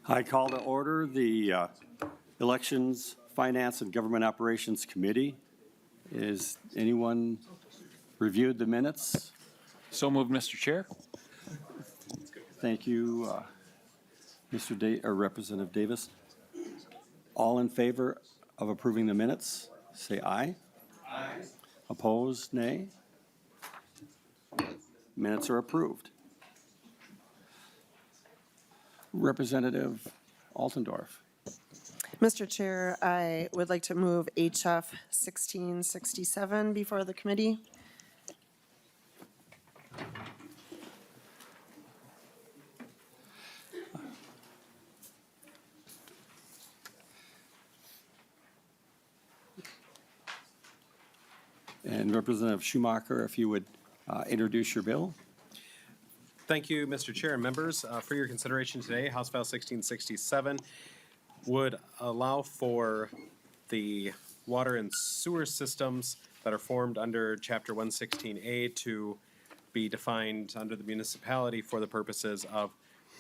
I call to order the Elections, Finance, and Government Operations Committee. Is anyone reviewed the minutes? So moved, Mr. Chair. Thank you, Representative Davis. All in favor of approving the minutes, say aye. Aye. Opposed, nay. Minutes are approved. Representative Altendorf. Mr. Chair, I would like to move HF 1667 before the committee. And Representative Schomacker, if you would introduce your bill. Thank you, Mr. Chair and members. For your consideration today, House File 1667 would allow for the water and sewer systems that are formed under Chapter 116A to be defined under the municipality for the purposes of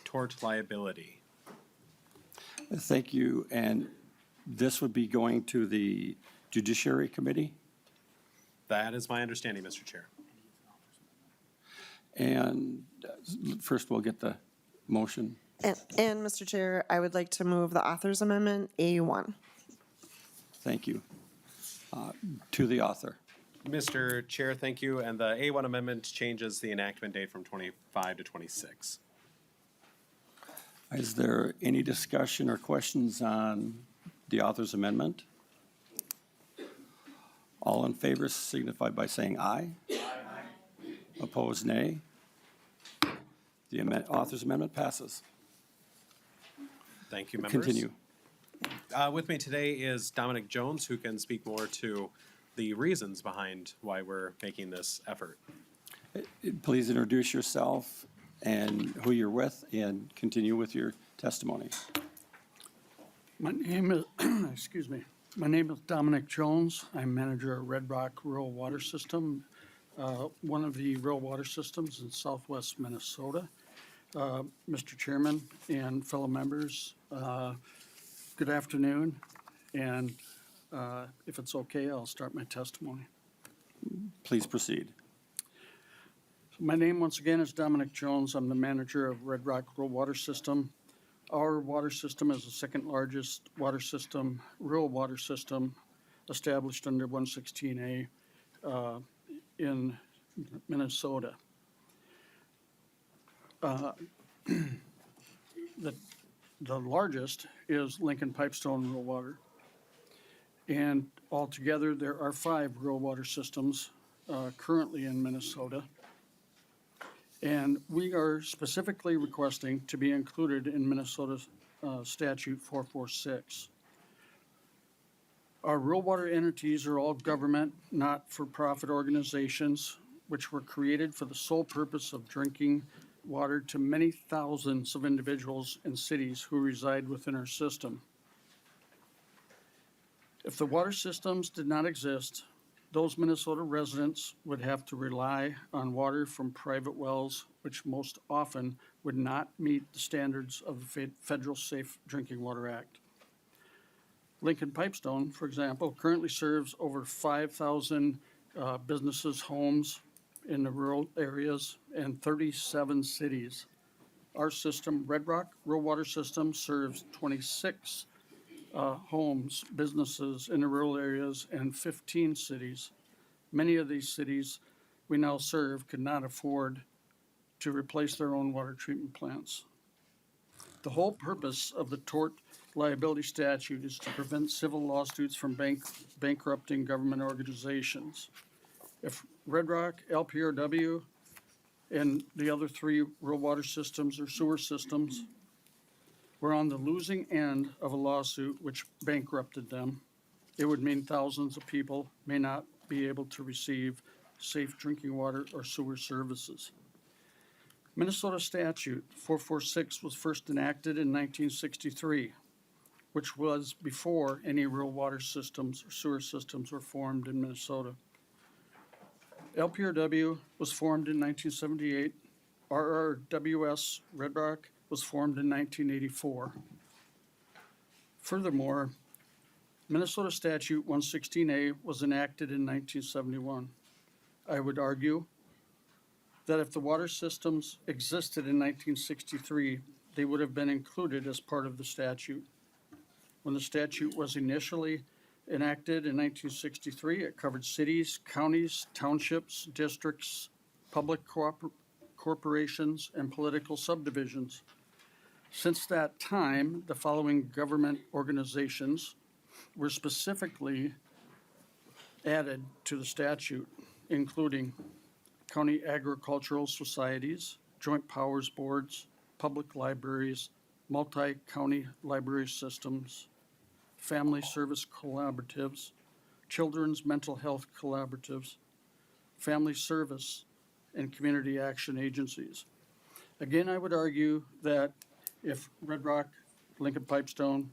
tort liability. Thank you. And this would be going to the Judiciary Committee? That is my understanding, Mr. Chair. And first we'll get the motion. And Mr. Chair, I would like to move the author's amendment A1. Thank you. To the author. Mr. Chair, thank you. And the A1 amendment changes the enactment date from 25 to 26. Is there any discussion or questions on the author's amendment? All in favor signify by saying aye. Aye. Opposed, nay. The author's amendment passes. Thank you, members. Continue. With me today is Dominic Jones, who can speak more to the reasons behind why we're making this effort. Please introduce yourself and who you're with and continue with your testimony. My name is, excuse me, my name is Dominic Jones. I'm manager of Red Rock Rural Water System, one of the rural water systems in southwest Minnesota. Mr. Chairman and fellow members, good afternoon. And if it's okay, I'll start my testimony. Please proceed. My name, once again, is Dominic Jones. I'm the manager of Red Rock Rural Water System. Our water system is the second largest water system, rural water system, established under 116A in Minnesota. The largest is Lincoln Pipestone Rural Water. And altogether, there are 5 rural water systems currently in Minnesota. And we are specifically requesting to be included in Minnesota's statute 446. Our rural water entities are all government, not-for-profit organizations, which were created for the sole purpose of drinking water to many thousands of individuals and cities who reside within our system. If the water systems did not exist, those Minnesota residents would have to rely on water from private wells, which most often would not meet the standards of the Federal Safe Drinking Water Act. Lincoln Pipestone, for example, currently serves over 5,000 businesses, homes in the rural areas, and 37 cities. Our system, Red Rock Rural Water System, serves 26 homes, businesses in the rural areas, and 15 cities. Many of these cities we now serve could not afford to replace their own water treatment plants. The whole purpose of the tort liability statute is to prevent civil lawsuits from bankrupting government organizations. If Red Rock, LPRW, and the other 3 rural water systems or sewer systems were on the losing end of a lawsuit which bankrupted them, it would mean thousands of people may not be able to receive safe drinking water or sewer services. Minnesota statute 446 was first enacted in 1963, which was before any rural water systems or sewer systems were formed in Minnesota. LPRW was formed in 1978. RRWS, Red Rock, was formed in 1984. Furthermore, Minnesota Statute 116A was enacted in 1971. I would argue that if the water systems existed in 1963, they would have been included as part of the statute. When the statute was initially enacted in 1963, it covered cities, counties, townships, districts, public corporations, and political subdivisions. Since that time, the following government organizations were specifically added to the statute, including county agricultural societies, joint powers boards, public libraries, multi-county library systems, family service collaboratives, children's mental health collaboratives, family service, and community action agencies. Again, I would argue that if Red Rock, Lincoln Pipestone,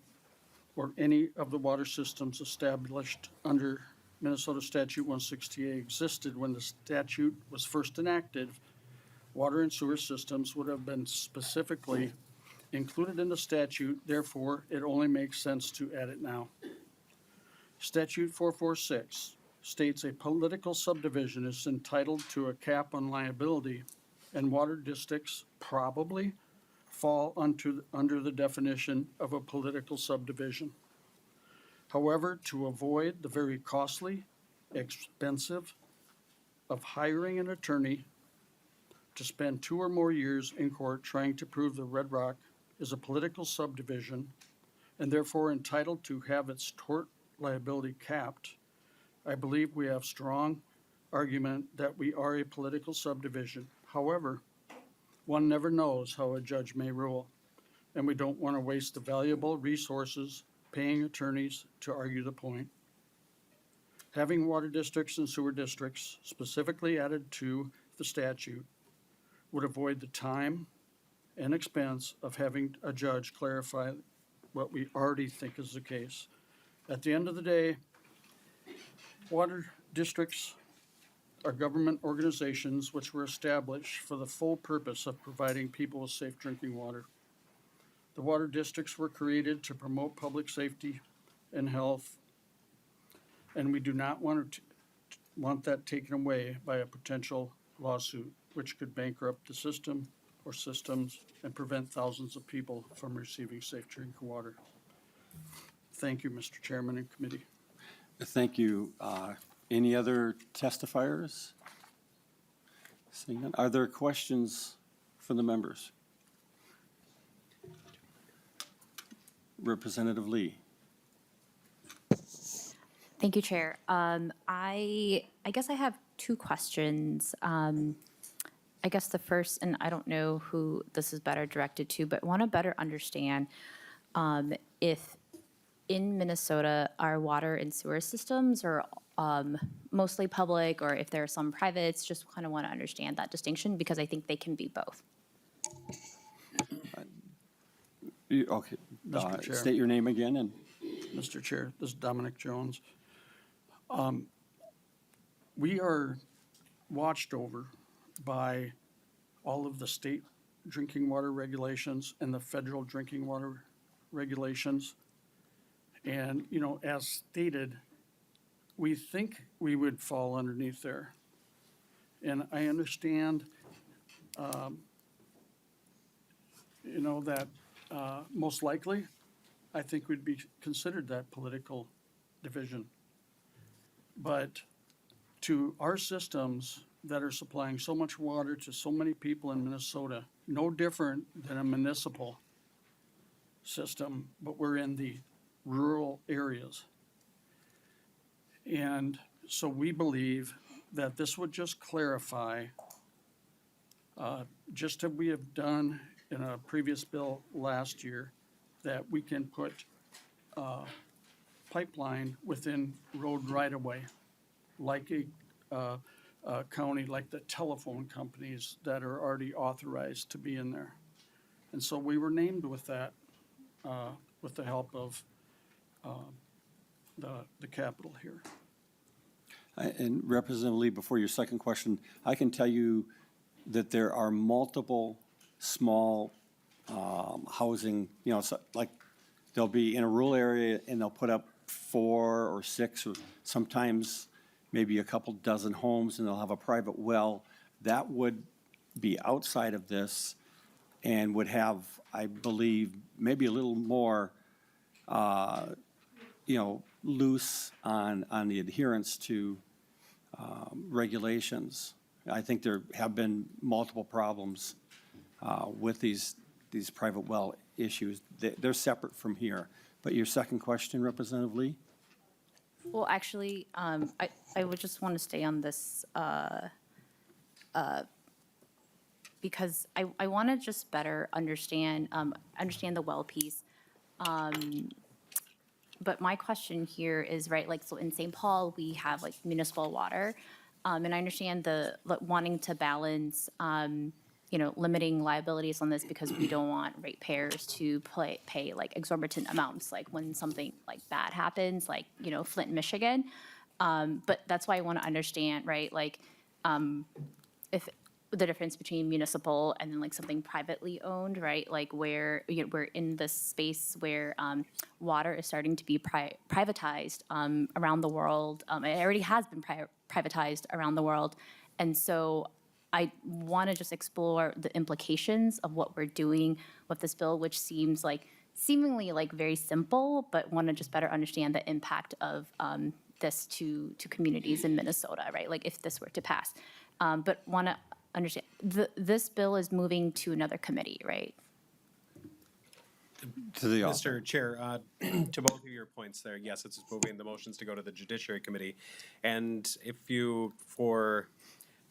or any of the water systems established under Minnesota Statute 168 existed when the statute was first enacted, water and sewer systems would have been specifically included in the statute. Therefore, it only makes sense to add it now. Statute 446 states a political subdivision is entitled to a cap on liability, and water districts probably fall under the definition of a political subdivision. However, to avoid the very costly, expensive of hiring an attorney to spend 2 or more years in court trying to prove that Red Rock is a political subdivision and therefore entitled to have its tort liability capped, I believe we have strong argument that we are a political subdivision. However, one never knows how a judge may rule, and we don't want to waste the valuable resources paying attorneys to argue the point. Having water districts and sewer districts specifically added to the statute would avoid the time and expense of having a judge clarify what we already think is the case. At the end of the day, water districts are government organizations which were established for the full purpose of providing people with safe drinking water. The water districts were created to promote public safety and health, and we do not want that taken away by a potential lawsuit, which could bankrupt the system or systems and prevent thousands of people from receiving safe drinking water. Thank you, Mr. Chairman and committee. Thank you. Any other testifiers? Seeing none. Are there questions from the members? Representative Lee. Thank you, Chair. I guess I have 2 questions. I guess the first, and I don't know who this is better directed to, but want to better understand if in Minnesota our water and sewer systems are mostly public, or if there are some privates. Just kind of want to understand that distinction, because I think they can be both. Okay. Mr. Chair. State your name again and. Mr. Chair, this is Dominic Jones. We are watched over by all of the state drinking water regulations and the federal drinking water regulations. And, you know, as stated, we think we would fall underneath there. And I understand, you know, that most likely, I think we'd be considered that political division. But to our systems that are supplying so much water to so many people in Minnesota, no different than a municipal system, but we're in the rural areas. And so we believe that this would just clarify, just as we have done in a previous bill last year, that we can put pipeline within road right-of-way, like a county, like the telephone companies that are already authorized to be in there. And so we were named with that, with the help of the capital here. And Representative Lee, before your second question, I can tell you that there are multiple small housing, so like, they'll be in a rural area and they'll put up 4 or 6 or sometimes maybe a couple dozen homes and they'll have a private well. That would be outside of this and would have, I believe, maybe a little more, loose on the adherence to regulations. I think there have been multiple problems with these private well issues. They're separate from here. But your second question, Representative Lee? Well, actually, I would just want to stay on this because I want to just better understand the well piece. But my question here is, right, like, so in St. Paul, we have like municipal water. And I understand the wanting to balance, limiting liabilities on this because we don't want ratepayers to pay like exorbitant amounts, like when something like bad happens, like, Flint, Michigan. But that's why I want to understand, right, like, if the difference between municipal and then like something privately owned, right? Like where we're in this space where water is starting to be privatized around the world. It already has been privatized around the world. And so I want to just explore the implications of what we're doing with this bill, which seemingly like very simple, but want to just better understand the impact of this to communities in Minnesota, right? Like if this were to pass. But want to understand, this bill is moving to another committee, right? To the Mr. Chair, to both of your points there, yes, it's moving the motions to go to the Judiciary Committee. And for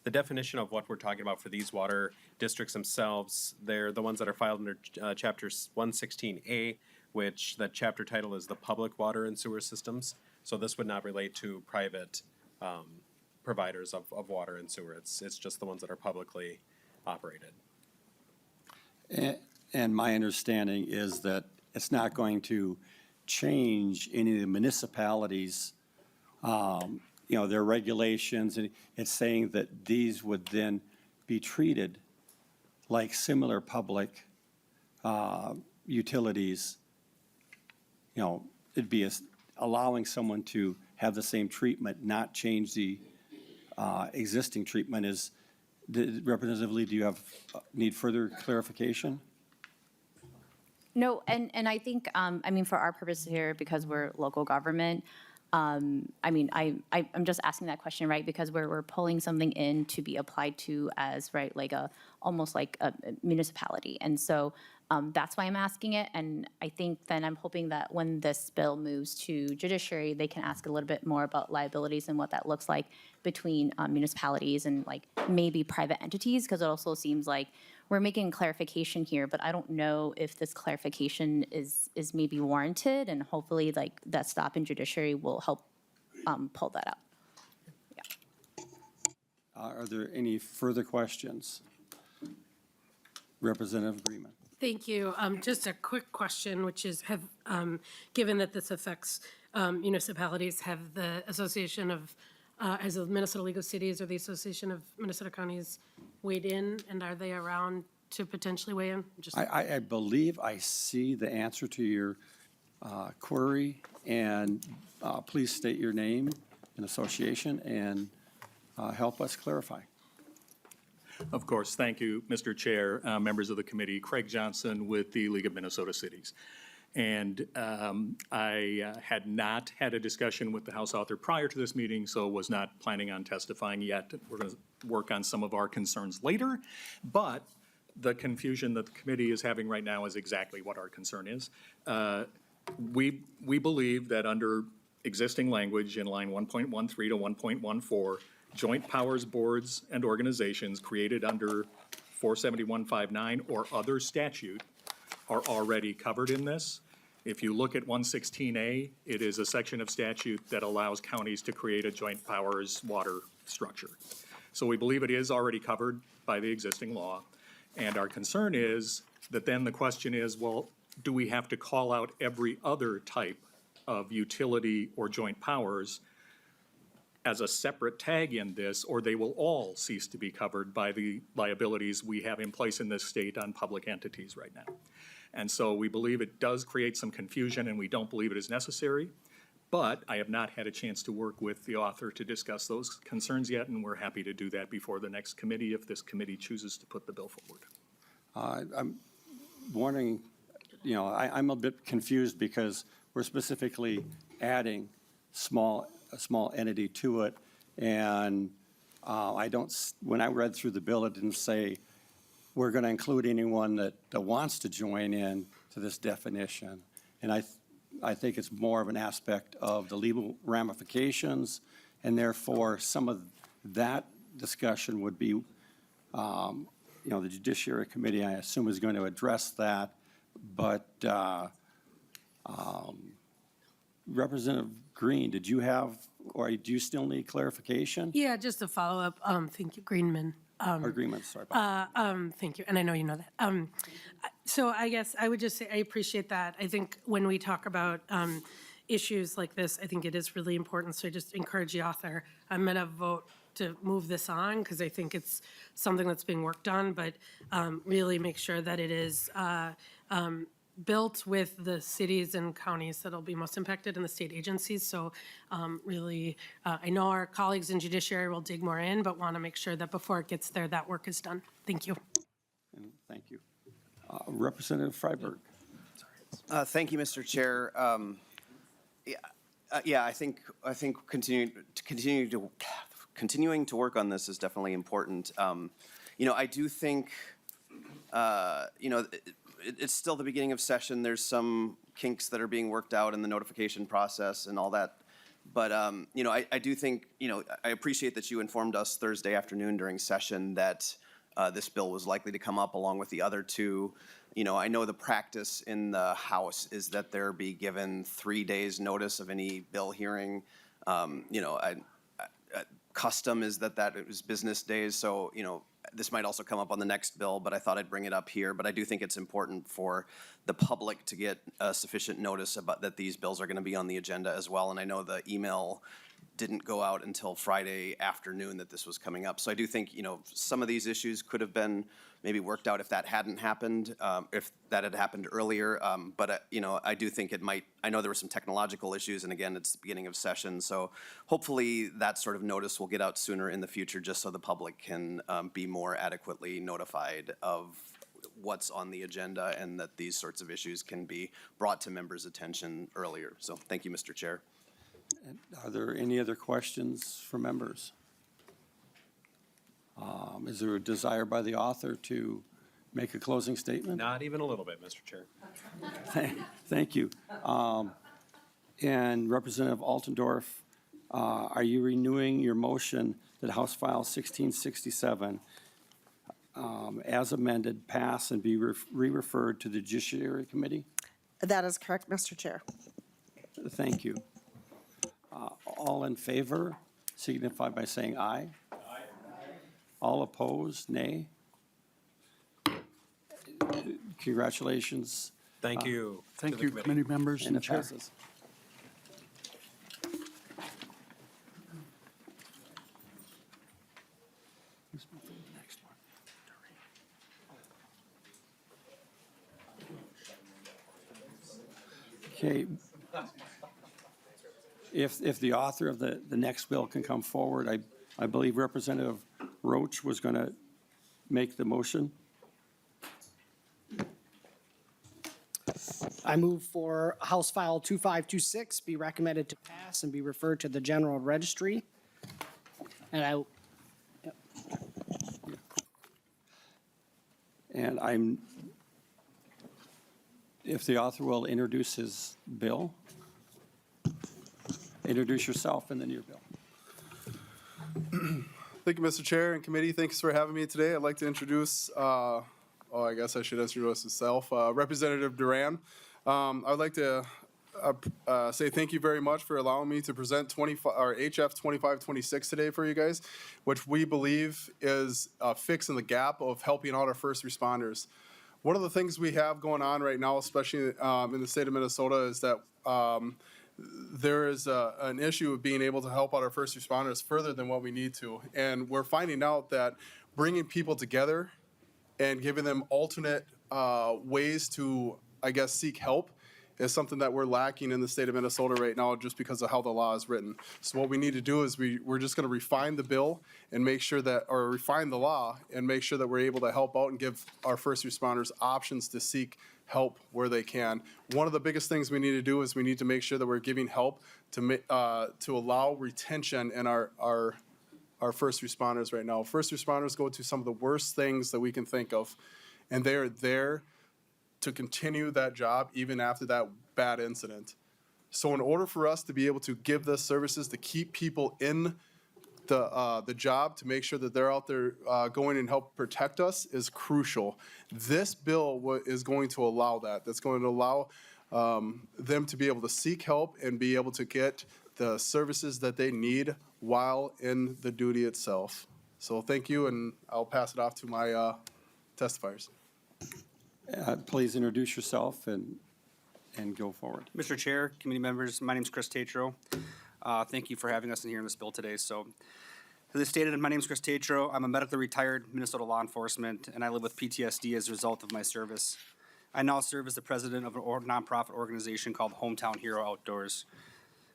the definition of what we're talking about for these water districts themselves, they're the ones that are filed under Chapter 116A, which that chapter title is the Public Water and Sewer Systems. So this would not relate to private providers of water and sewer. It's just the ones that are publicly operated. And my understanding is that it's not going to change any of the municipalities, their regulations. And it's saying that these would then be treated like similar public utilities. It'd be allowing someone to have the same treatment, not change the existing treatment. Representative Lee, do you need further clarification? No, and I think, for our purposes here, because we're local government, I'm just asking that question, right? Because we're pulling something in to be applied to as, right, like almost like a municipality. And so that's why I'm asking it. And I think then I'm hoping that when this bill moves to judiciary, they can ask a little bit more about liabilities and what that looks like between municipalities and like maybe private entities, because it also seems like we're making clarification here, but I don't know if this clarification is maybe warranted, and hopefully like that stop in judiciary will help pull that up. Yeah. Are there any further questions? Representative Freeman. Thank you. Just a quick question, which is, given that this affects municipalities, have the Association of, as of Minnesota League of Cities or the Association of Minnesota Counties weighed in, and are they around to potentially weigh in? I believe I see the answer to your query, and please state your name and association and help us clarify. Of course. Thank you, Mr. Chair, members of the committee. Craig Johnson with the League of Minnesota Cities. And I had not had a discussion with the House author prior to this meeting, so was not planning on testifying yet. We're going to work on some of our concerns later. But the confusion that the committee is having right now is exactly what our concern is. We believe that under existing language in line 1.13 to 1.14, joint powers boards and organizations created under 47159 or other statute are already covered in this. If you look at 116A, it is a section of statute that allows counties to create a joint powers water structure. So we believe it is already covered by the existing law. And our concern is that then the question is, well, do we have to call out every other type of utility or joint powers as a separate tag in this, or they will all cease to be covered by the liabilities we have in place in this state on public entities right now. And so we believe it does create some confusion, and we don't believe it is necessary. But I have not had a chance to work with the author to discuss those concerns yet, and we're happy to do that before the next committee if this committee chooses to put the bill forward. I'm wondering, I'm a bit confused because we're specifically adding a small entity to it. And when I read through the bill, it didn't say we're going to include anyone that wants to join in to this definition. And I think it's more of an aspect of the legal ramifications, and therefore some of that discussion would be, the Judiciary Committee, I assume, is going to address that. But Representative Green, did you have, or do you still need clarification? Yeah, just a follow-up. Thank you, Greenman. Or agreement, sorry about that. Thank you, and I know you know that. So I guess I would just say I appreciate that. I think when we talk about issues like this, I think it is really important. So I just encourage the author. I'm going to vote to move this on because I think it's something that's being worked on, but really make sure that it is built with the cities and counties that'll be most impacted and the state agencies. So really, I know our colleagues in judiciary will dig more in, but want to make sure that before it gets there, that work is done. Thank you. And thank you. Representative Freiberg. Thank you, Mr. Chair. I think continuing to work on this is definitely important. I do think, it's still the beginning of session. There's some kinks that are being worked out in the notification process and all that. But, I do think, I appreciate that you informed us Thursday afternoon during session that this bill was likely to come up along with the other two. I know the practice in the House is that there be given 3 days notice of any bill hearing. Custom is that it was business days. So, this might also come up on the next bill, but I thought I'd bring it up here. But I do think it's important for the public to get sufficient notice about that these bills are going to be on the agenda as well. And I know the email didn't go out until Friday afternoon that this was coming up. So I do think, some of these issues could have been maybe worked out if that hadn't happened, if that had happened earlier. But I do think it might, I know there were some technological issues, and again, it's the beginning of session. So hopefully that sort of notice will get out sooner in the future, just so the public can be more adequately notified of what's on the agenda and that these sorts of issues can be brought to members' attention earlier. So thank you, Mr. Chair. And are there any other questions from members? Is there a desire by the author to make a closing statement? Not even a little bit, Mr. Chair. Thank you. And Representative Altendorf, are you renewing your motion that House File 1667 as amended pass and be re-referred to the Judiciary Committee? That is correct, Mr. Chair. Thank you. All in favor signify by saying aye. Aye. All opposed, nay. Congratulations. Thank you. to Thank the you, committee. committee members And and it chair. passes. Okay. If the author of the next bill can come forward, I believe Representative Roach was going to make the motion. I move for House File 2526 be recommended to pass and be referred to the General Registry. And And if the author will introduce his bill, introduce yourself and then your bill. Thank you, Mr. Chair and committee. Thanks for having me today. I'd like to introduce, I guess I should introduce myself, Representative Duran. I'd like to say thank you very much for allowing me to present HF 2526 today for you guys, which we believe is a fix in the gap of helping out our first responders. One of the things we have going on right now, especially in the state of Minnesota, is that there is an issue of being able to help out our first responders further than what we need to. And we're finding out that bringing people together and giving them alternate ways to, I guess, seek help is something that we're lacking in the state of Minnesota right now just because of how the law is written. So what we need to do is we're just going to refine the bill and make sure that, or refine the law and make sure that we're able to help out and give our first responders options to seek help where they can. One of the biggest things we need to do is we need to make sure that we're giving help to allow retention in our first responders right now. First responders go to some of the worst things that we can think of, and they are there to continue that job even after that bad incident. So in order for us to be able to give the services to keep people in the job, to make sure that they're out there going and help protect us is crucial. This bill is going to allow that. That's going to allow them to be able to seek help and be able to get the services that they need while in the duty itself. So thank you, and I'll pass it off to my testifiers. Please introduce yourself and go forward. Mr. Chair, committee members, my name is Chris Tatro. Thank you for having us in here in this bill today. So, as I stated, my name is Chris Tatro. I'm a medically retired Minnesota law enforcement, and I live with PTSD as a result of my service. I now serve as the president of a nonprofit organization called Hometown Hero Outdoors.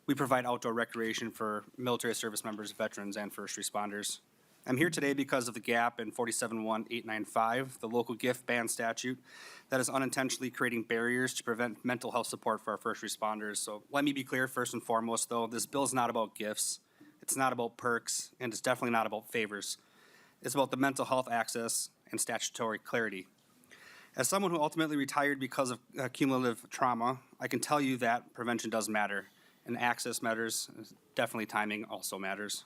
We provide outdoor recreation for military service members, veterans, and first responders. I'm here today because of the gap in 471895, the local gift ban statute that is unintentionally creating barriers to prevent mental health support for our first responders. So let me be clear, first and foremost, though, this bill is not about gifts, it's not about perks, and it's definitely not about favors. It's about the mental health access and statutory clarity. As someone who ultimately retired because of cumulative trauma, I can tell you that prevention does matter, and access matters, definitely timing also matters.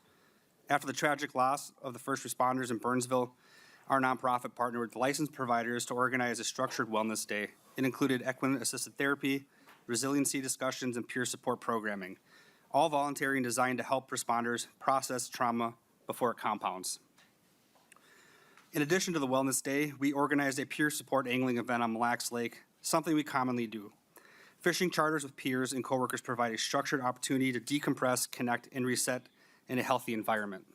After the tragic loss of the first responders in Burnsville, our nonprofit partnered with licensed providers to organize a structured wellness day. It included equine-assisted therapy, resiliency discussions, and peer support programming, all voluntary and designed to help responders process trauma before it compounds. In addition to the wellness day, we organized a peer support angling event on Mille Lacs Lake, something we commonly do. Fishing charters with peers and coworkers provide a structured opportunity to decompress, connect, and reset in a healthy environment.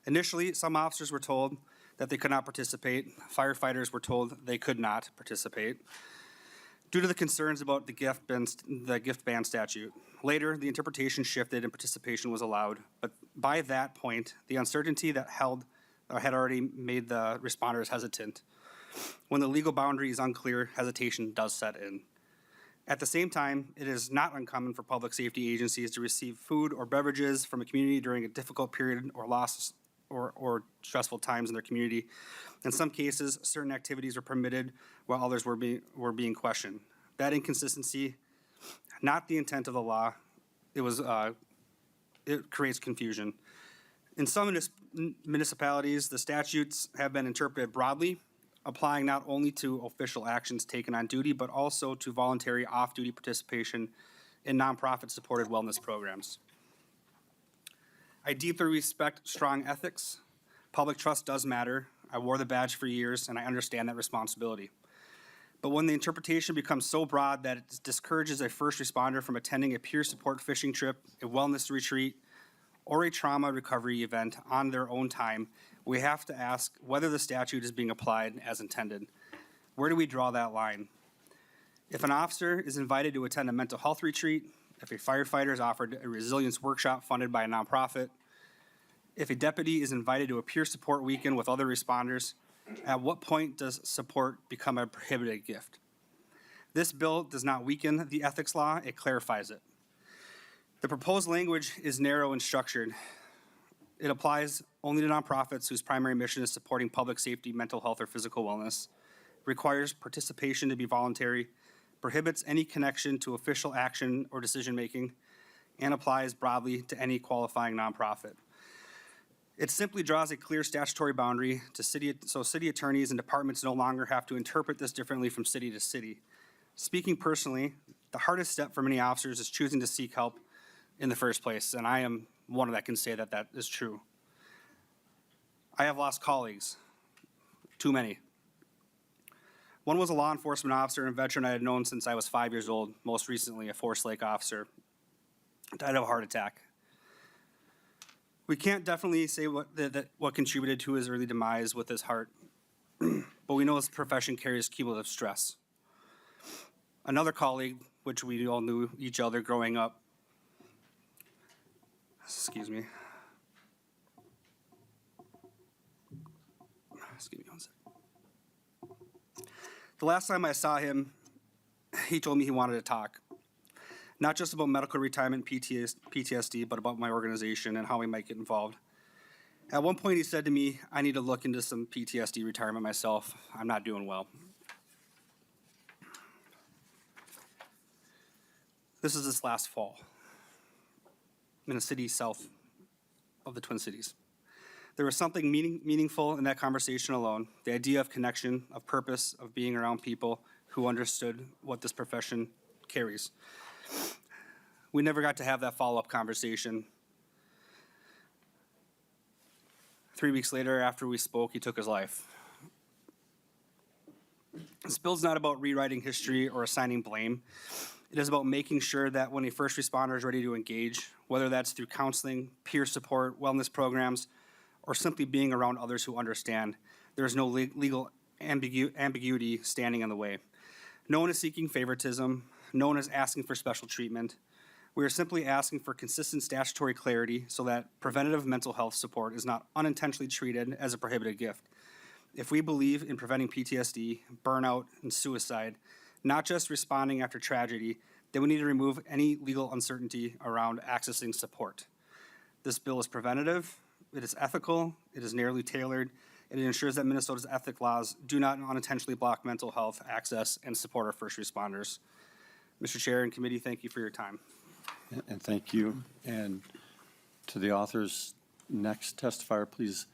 Initially, some officers were told that they could not participate. Firefighters were told they could not participate due to the concerns about the gift ban statute. Later, the interpretation shifted and participation was allowed, but by that point, the uncertainty that had already made the responders hesitant. When the legal boundary is unclear, hesitation does set in. At the same time, it is not uncommon for public safety agencies to receive food or beverages from a community during a difficult period or loss or stressful times in their community. In some cases, certain activities were permitted while others were being questioned. That inconsistency, not the intent of the law, it creates confusion. In some municipalities, the statutes have been interpreted broadly, applying not only to official actions taken on duty, but also to voluntary off-duty participation in nonprofit-supported wellness programs. I deeply respect strong ethics. Public trust does matter. I wore the badge for years, and I understand that responsibility. But when the interpretation becomes so broad that it discourages a first responder from attending a peer support fishing trip, a wellness retreat, or a trauma recovery event on their own time, we have to ask whether the statute is being applied as intended. Where do we draw that line? If an officer is invited to attend a mental health retreat, if a firefighter is offered a resilience workshop funded by a nonprofit, if a deputy is invited to a peer support weekend with other responders, at what point does support become a prohibited gift? This bill does not weaken the ethics law, it clarifies it. The proposed language is narrow and structured. It applies only to nonprofits whose primary mission is supporting public safety, mental health, or physical wellness, requires participation to be voluntary, prohibits any connection to official action or decision-making, and applies broadly to any qualifying nonprofit. It simply draws a clear statutory boundary so city attorneys and departments no longer have to interpret this differently from city to city. Speaking personally, the hardest step for many officers is choosing to seek help in the first place, and I am one that can say that that is true. I have lost colleagues, too many. One was a law enforcement officer and veteran I had known since I was 5 years old, most recently a Forest Lake officer. died of a heart attack. We can't definitely say what contributed to his early demise with his heart, but we know his profession carries cumulative stress. Another colleague, which we all knew each other growing up, excuse me. Excuse me one second. The last time I saw him, he told me he wanted to talk. Not just about medical retirement PTSD, but about my organization and how we might get involved. At one point, he said to me, I need to look into some PTSD retirement myself. I'm not doing well. This is this last fall in a city south of the Twin Cities. There was something meaningful in that conversation alone, the idea of connection, of purpose, of being around people who understood what this profession carries. We never got to have that follow-up conversation. 3 weeks later, after we spoke, he took his life. This bill's not about rewriting history or assigning blame. It is about making sure that when a first responder is ready to engage, whether that's through counseling, peer support, wellness programs, or simply being around others who understand, there is no legal ambiguity standing in the way. No one is seeking favoritism. No one is asking for special treatment. We are simply asking for consistent statutory clarity so that preventative mental health support is not unintentionally treated as a prohibited gift. If we believe in preventing PTSD, burnout, and suicide, not just responding after tragedy, then we need to remove any legal uncertainty around accessing support. This bill is preventative, it is ethical, it is narrowly tailored, and it ensures that Minnesota's ethic laws do not unintentionally block mental health access and support our first responders. Mr. Chair and committee, thank you for your time. And thank you. And to the authors, next testifier, please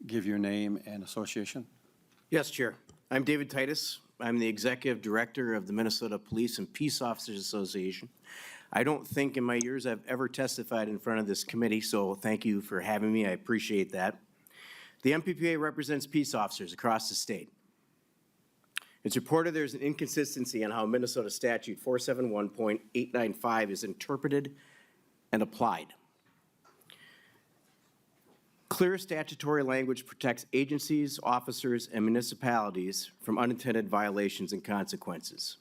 give your name and association. Yes, Chair. I'm David Titus. I'm the Executive Director of the Minnesota Police and Peace Officers Association. I don't think in my years I've ever testified in front of this committee, so thank you for having me. I appreciate that. The MPPA represents peace officers across the state. It's reported there's an inconsistency on how Minnesota Statute 471.895 is interpreted and applied. Clear statutory language protects agencies, officers, and municipalities from unintended violations and consequences.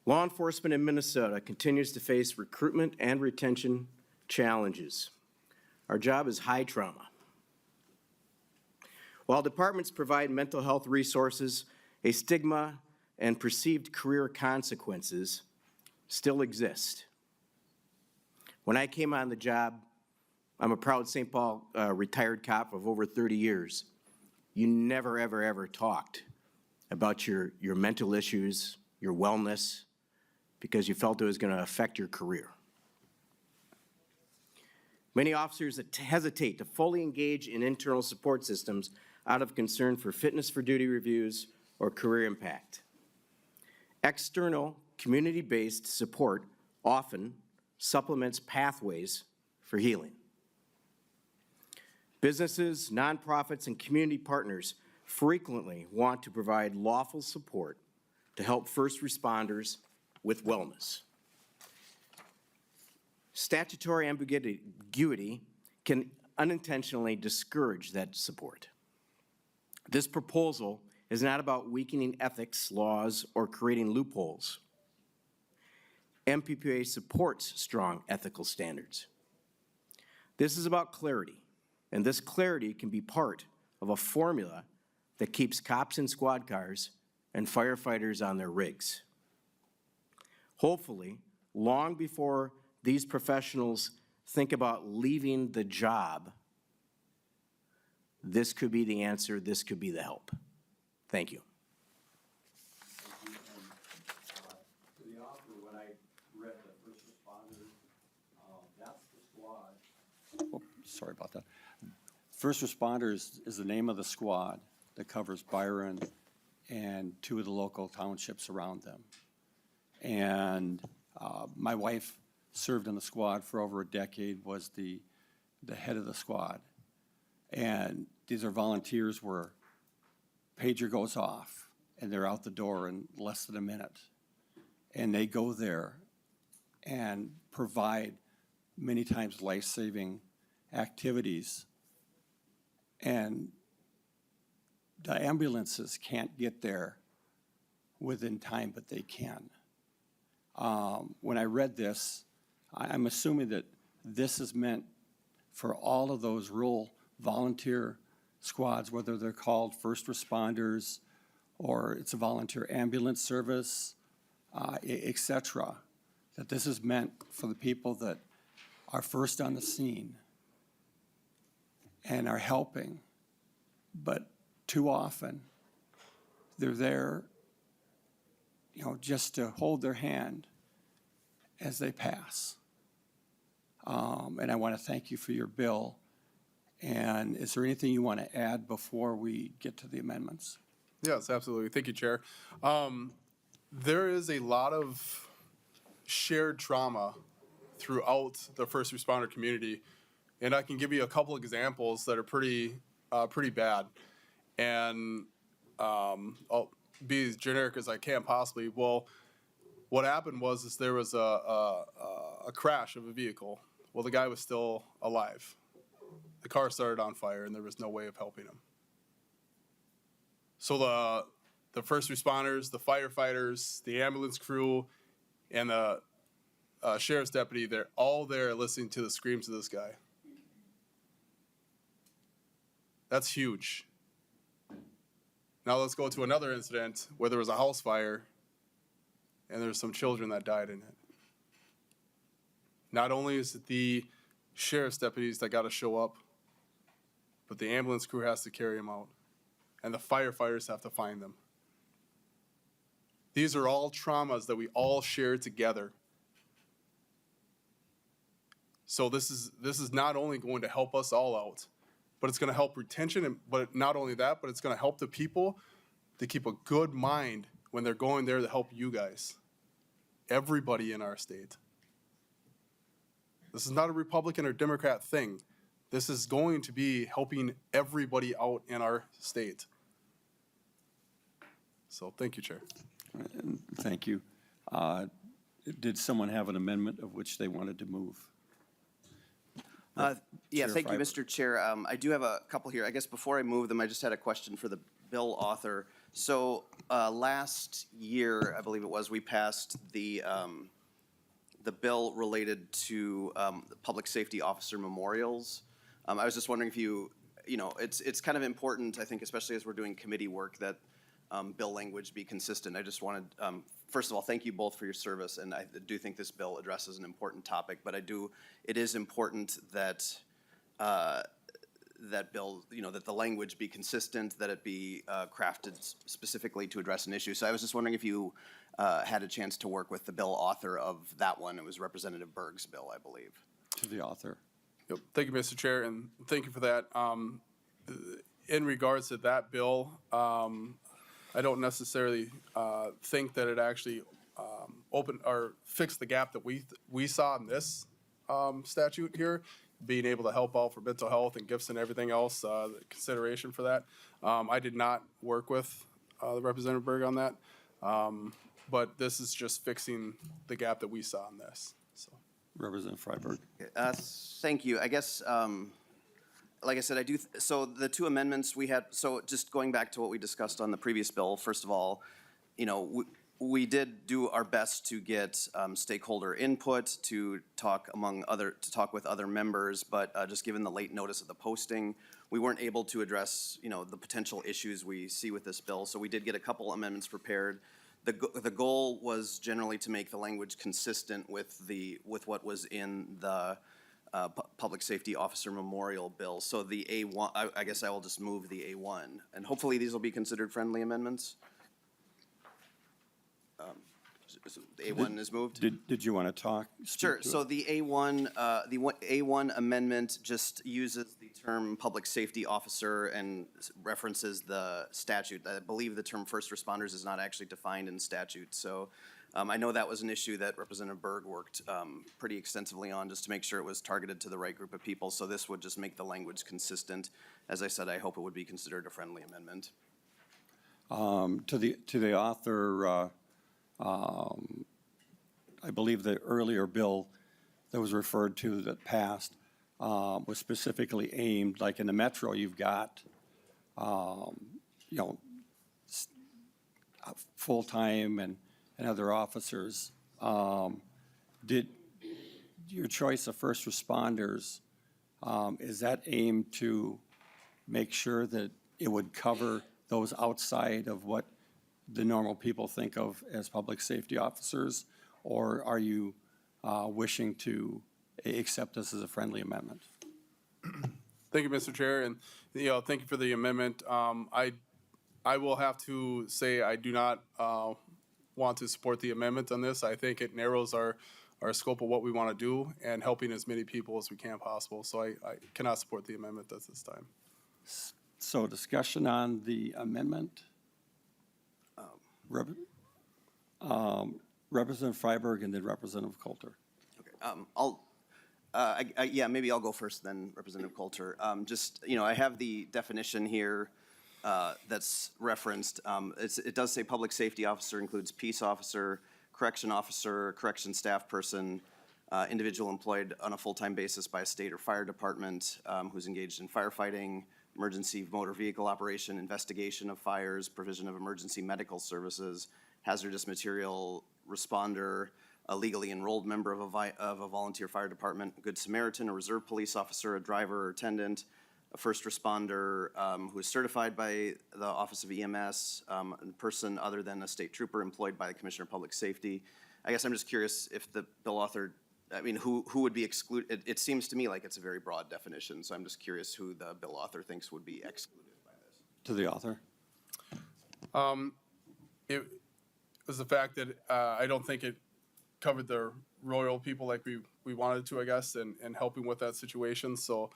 Law enforcement in Minnesota continues to face recruitment and retention challenges. Our job is high trauma. While departments provide mental health resources, a stigma and perceived career consequences still exist. When I came on the job, I'm a proud St. Paul retired cop of over 30 years. You never, ever, ever talked about your mental issues, your wellness, because you felt it was going to affect your career. Many officers hesitate to fully engage in internal support systems out of concern for fitness for duty reviews or career impact. External, community-based support often supplements pathways for healing. Businesses, nonprofits, and community partners frequently want to provide lawful support to help first responders with wellness. Statutory ambiguity can unintentionally discourage that support. This proposal is not about weakening ethics, laws, or creating loopholes. MPPA supports strong ethical standards. This is about clarity, and this clarity can be part of a formula that keeps cops in squad cars and firefighters on their rigs. Hopefully, long before these professionals think about leaving the job, this could be the answer, this could be the help. Thank you. To the author, when I read the first responder, that's the squad. Oh, sorry about that. First responders is the name of the squad that covers Byron and 2 of the local townships around them. And my wife served in the squad for over a decade, was the head of the squad. And these are volunteers where pager goes off and they're out the door in less than a minute. And they go there and provide many times life-saving activities. And the ambulances can't get there within time, but they can. When I read this, I'm assuming that this is meant for all of those rural volunteer squads, whether they're called first responders or it's a volunteer ambulance service, et cetera, that this is meant for the people that are first on the scene and are helping. But too often, they're there, just to hold their hand as they pass. And I want to thank you for your bill. And is there anything you want to add before we get to the amendments? Yes, absolutely. Thank you, Chair. There is a lot of shared trauma throughout the first responder community, and I can give you a couple examples that are pretty bad. And I'll be as generic as I can possibly. Well, what happened was there was a crash of a vehicle. Well, the guy was still alive. The car started on fire, and there was no way of helping him. So the first responders, the firefighters, the ambulance crew, and the sheriff's deputy, they're all there listening to the screams of this guy. That's huge. Now let's go to another incident where there was a house fire and there's some children that died in it. Not only is it the sheriff's deputies that got to show up, but the ambulance crew has to carry them out, and the firefighters have to find them. These are all traumas that we all share together. So this is not only going to help us all out, but it's going to help retention, but not only that, but it's going to help the people to keep a good mind when they're going there to help you guys. Everybody in our state. This is not a Republican or Democrat thing. This is going to be helping everybody out in our state. So thank you, Chair. Thank you. Did someone have an amendment of which they wanted to move? Yeah, Chair thank you, Freiberg. Mr. Chair. I do have a couple here. I guess before I move them, I just had a question for the bill author. So last year, I believe it was, we passed the bill related to the public safety officer memorials. I was just wondering if it's kind of important, I think, especially as we're doing committee work, that bill language be consistent. I just wanted, first of all, thank you both for your service, and I do think this bill addresses an important topic, but it is important that that bill, that the language be consistent, that it be crafted specifically to address an issue. So I was just wondering if you had a chance to work with the bill author of that one. It was Representative Berg's bill, I believe. To the author. Yep. Thank you, Mr. Chair, and thank you for that. In regards to that bill, I don't necessarily think that it actually opened or fixed the gap that we saw in this statute here, being able to help out for mental health and gifts and everything else, the consideration for that. I did not work with the Representative Berg on that, but this is just fixing the gap that we saw in this. So. Representative Freiberg. Thank you. I guess, like I said, so the two amendments we had, so just going back to what we discussed on the previous bill, first of all, we did do our best to get stakeholder input, to talk with other members, but just given the late notice of the posting, we weren't able to address, the potential issues we see with this bill. So we did get a couple amendments prepared. The goal was generally to make the language consistent with what was in the Public Safety Officer Memorial Bill. So the A1, I guess I will just move the A1, and hopefully these will be considered friendly amendments. The A1 is moved. Did you want to talk? Sure. So the A1 amendment just uses the term public safety officer and references the statute. I believe the term first responders is not actually defined in statute. So I know that was an issue that Representative Berg worked pretty extensively on, just to make sure it was targeted to the right group of people. So this would just make the language consistent. As I said, I hope it would be considered a friendly amendment. To the author, I believe the earlier bill that was referred to that passed was specifically aimed, like in the metro, you've got, you know, full-time and other officers. Did your choice of first responders, is that aimed to make sure that it would cover those outside of what the normal people think of as public safety officers? Or are you wishing to accept this as a friendly amendment? Thank you, Mr. Chair, and, thank you for the amendment. I will have to say I do not want to support the amendment on this. I think it narrows our scope of what we want to do and helping as many people as we can possible. So I cannot support the amendment at this time. So discussion on the amendment? Representative Freiberg and then Representative Coulter. Yeah, maybe I'll go first, then Representative Coulter. I have the definition here that's referenced. It does say public safety officer includes peace officer, correction staff person, individual employed on a full-time basis by a state or fire department who's engaged in firefighting, emergency motor vehicle operation, investigation of fires, provision of emergency medical services, hazardous material responder, a legally enrolled member of a volunteer fire department, a good Samaritan, a reserve police officer, a driver or attendant, a first responder who is certified by the Office of EMS, a person other than a state trooper employed by the Commissioner of Public Safety. I guess I'm just curious if the bill author, who would be excluded? It seems to me like it's a very broad definition, so I'm just curious who the bill author thinks would be excluded by this. To the author. It was the fact that I don't think it covered the royal people like we wanted to, I guess, and helping with that situation. So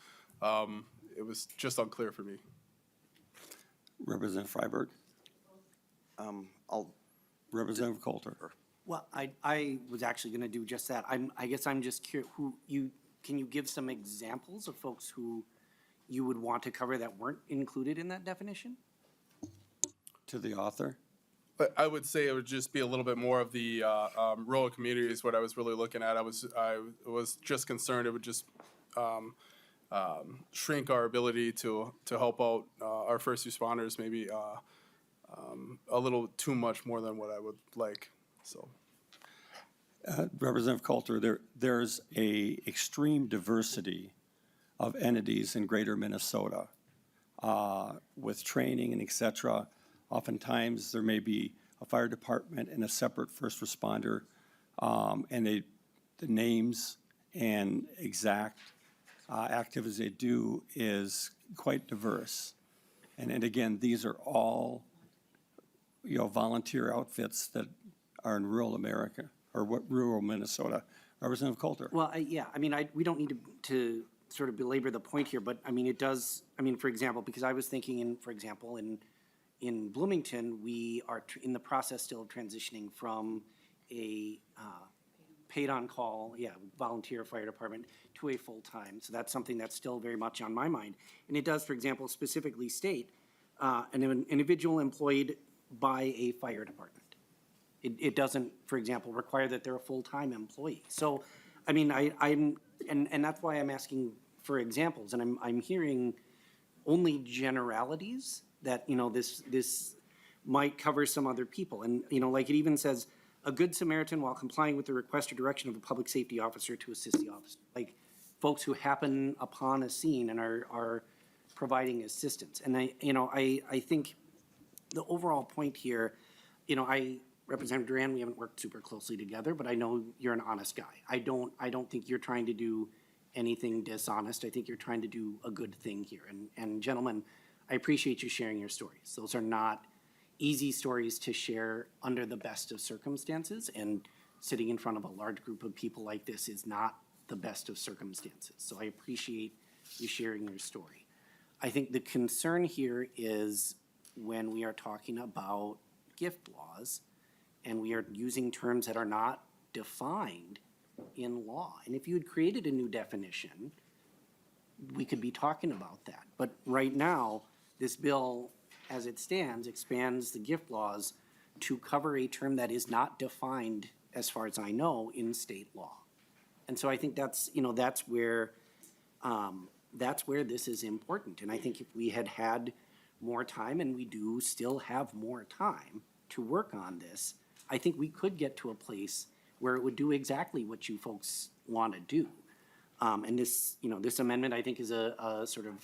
it was just unclear for me. Representative Freiberg. Representative Coulter. Well, I was actually going to do just that. I guess I'm just curious, can you give some examples of folks who you would want to cover that weren't included in that definition? To the author. But I would say it would just be a little bit more of the rural communities, what I was really looking at. I was just concerned it would just shrink our ability to help out our first responders maybe a little too much more than what I would like, so. Representative Coulter, there's a extreme diversity of entities in greater Minnesota with training and et cetera. Oftentimes, there may be a fire department and a separate first responder, and the names and exact activities they do is quite diverse. And again, these are all, volunteer outfits that are in rural America, or rural Minnesota. Representative Coulter. Well, we don't need to sort of belabor the point here, but it does, for example, because I was thinking in Bloomington, we are in the process still of transitioning from a paid-on-call, volunteer fire department to a full-time. So that's something that's still very much on my mind. And it does, for example, specifically state an individual employed by a fire department. It doesn't, for example, require that they're a full-time employee. So, and that's why I'm asking for examples. And I'm hearing only generalities that, this might cover some other people. And, like it even says, a good Samaritan while complying with the request or direction of a public safety officer to assist the officer. Like folks who happen upon a scene and are providing assistance. And I think the overall point here, Representative Duran, we haven't worked super closely together, but I know you're an honest guy. I don't think you're trying to do anything dishonest. I think you're trying to do a good thing here. And gentlemen, I appreciate you sharing your stories. Those are not easy stories to share under the best of circumstances, and sitting in front of a large group of people like this is not the best of circumstances. So I appreciate you sharing your story. I think the concern here is when we are talking about gift laws and we are using terms that are not defined in law. And if you had created a new definition, we could be talking about that. But right now, this bill, as it stands, expands the gift laws to cover a term that is not defined as far as I know, in state law. And so I think that's, that's where this is important. And I think if we had had more time, and we do still have more time to work on this, I think we could get to a place where it would do exactly what you folks want to do. And this, this amendment, I think, is a sort of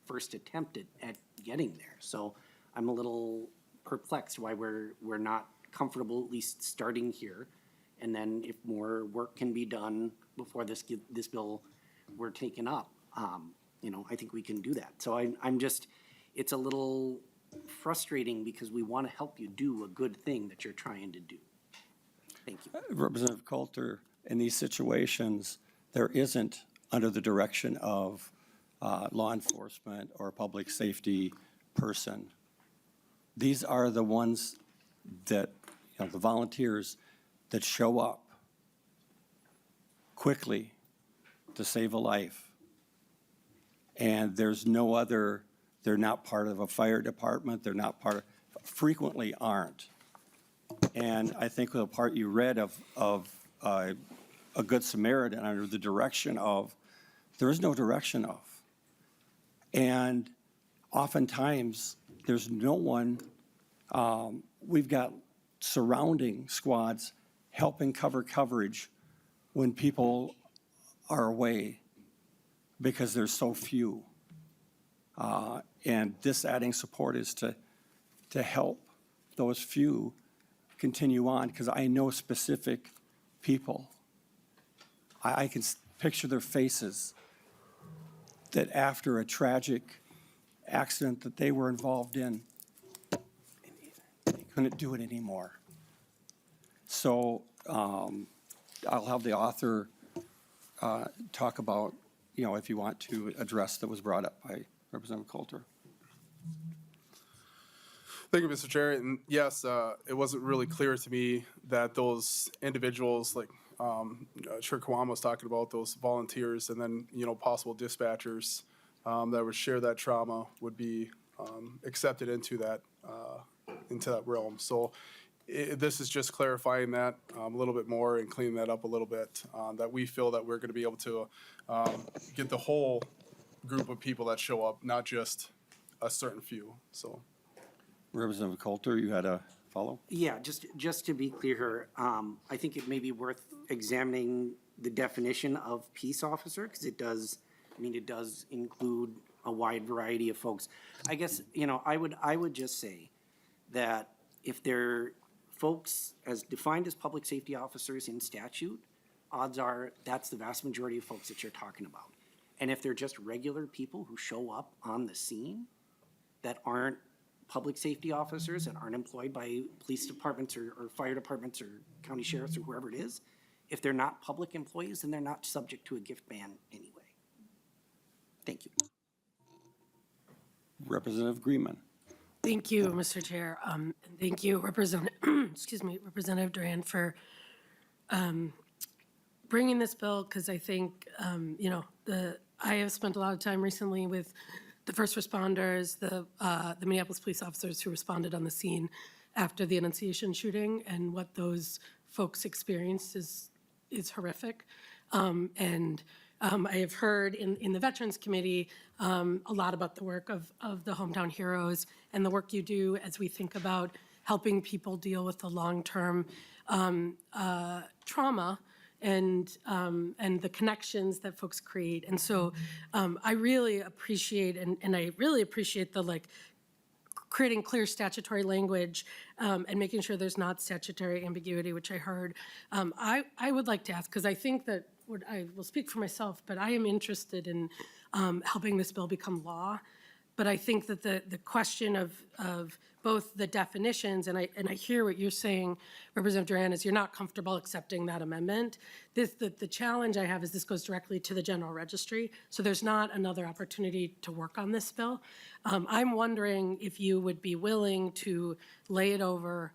first attempt at getting there. So I'm a little perplexed why we're not comfortable at least starting here. And then if more work can be done before this bill were taken up, I think we can do that. So I'm just, it's a little frustrating because we want to help you do a good thing that you're trying to do. Thank you. Representative Coulter, in these situations, there isn't, under the direction of law enforcement or public safety person. These are the ones that, the volunteers that show up quickly to save a life. And there's no other, they're not part of a fire department, they're not part of, frequently aren't. And I think the part you read of a Good Samaritan under the direction of, there is no direction of. And oftentimes, there's no one, we've got surrounding squads helping cover coverage when people are away because there's so few. And this adding support is to help those few continue on, because I know specific people. I can picture their faces that after a tragic accident that they were involved in, they couldn't do it anymore. So I'll have the author talk about, if you want to address that was brought up by Representative Coulter. Thank you, Mr. Chair. And yes, it wasn't really clear to me that those individuals, like Chair Quam was talking about, those volunteers and then, possible dispatchers that would share that trauma would be accepted into that realm. So this is just clarifying that a little bit more and cleaning that up a little bit, that we feel that we're going to be able to get the whole group of people that show up, not just a certain few, so. Representative Coulter, you had a follow? Yeah, just to be clear, I think it may be worth examining the definition of peace officer, because it does include a wide variety of folks. I guess, I would just say that if they're folks as defined as public safety officers in statute, odds are that's the vast majority of folks that you're talking about. And if they're just regular people who show up on the scene that aren't public safety officers and aren't employed by police departments or fire departments or county sheriffs or whoever it is, if they're not public employees, then they're not subject to a gift ban anyway. Thank you. Representative Greenman. Thank you, Mr. Chair. And thank you, Representative Duran, for bringing this bill, because I think, I have spent a lot of time recently with the first responders, the Minneapolis police officers who responded on the scene after the Annunciation shooting, and what those folks experienced is horrific. And I have heard in the Veterans Committee a lot about the work of the Hometown Heroes and the work you do as we think about helping people deal with the long-term trauma and the connections that folks create. And so I really appreciate, and I really appreciate the creating clear statutory language and making sure there's not statutory ambiguity, which I heard. I would like to ask, because I think that, I will speak for myself, but I am interested in helping this bill become law. But I think that the question of both the definitions, and I hear what you're saying, Representative Duran, is you're not comfortable accepting that amendment. The challenge I have is this goes directly to the general registry, so there's not another opportunity to work on this bill. I'm wondering if you would be willing to lay it over.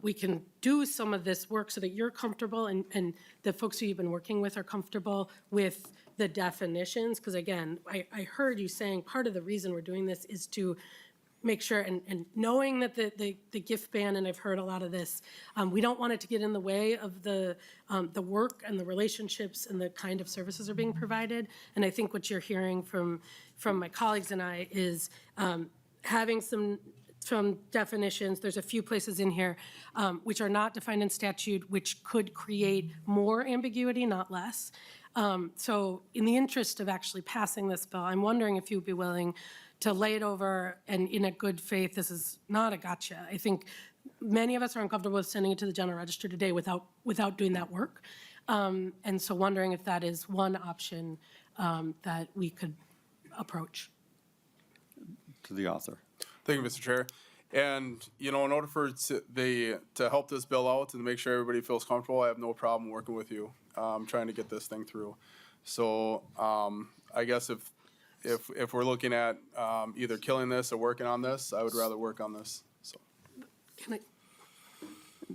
We can do some of this work so that you're comfortable and the folks who you've been working with are comfortable with the definitions, because again, I heard you saying part of the reason we're doing this is to make sure, and knowing that the gift ban, and I've heard a lot of this, we don't want it to get in the way of the work and the relationships and the kind of services are being provided. And I think what you're hearing from my colleagues and I is having some definitions. There's a few places in here which are not defined in statute, which could create more ambiguity, not less. So in the interest of actually passing this bill, I'm wondering if you'd be willing to lay it over, and in a good faith, this is not a gotcha. I think many of us are uncomfortable with sending it to the general register today without doing that work. And so wondering if that is one option that we could approach. To the author. Thank you, Mr. Chair. And, you know, in order for to help this bill out and to make sure everybody feels comfortable, I have no problem working with you, trying to get this thing through. So, I guess if we're looking at, either killing this or working on this, I would rather work on this, so. Can I-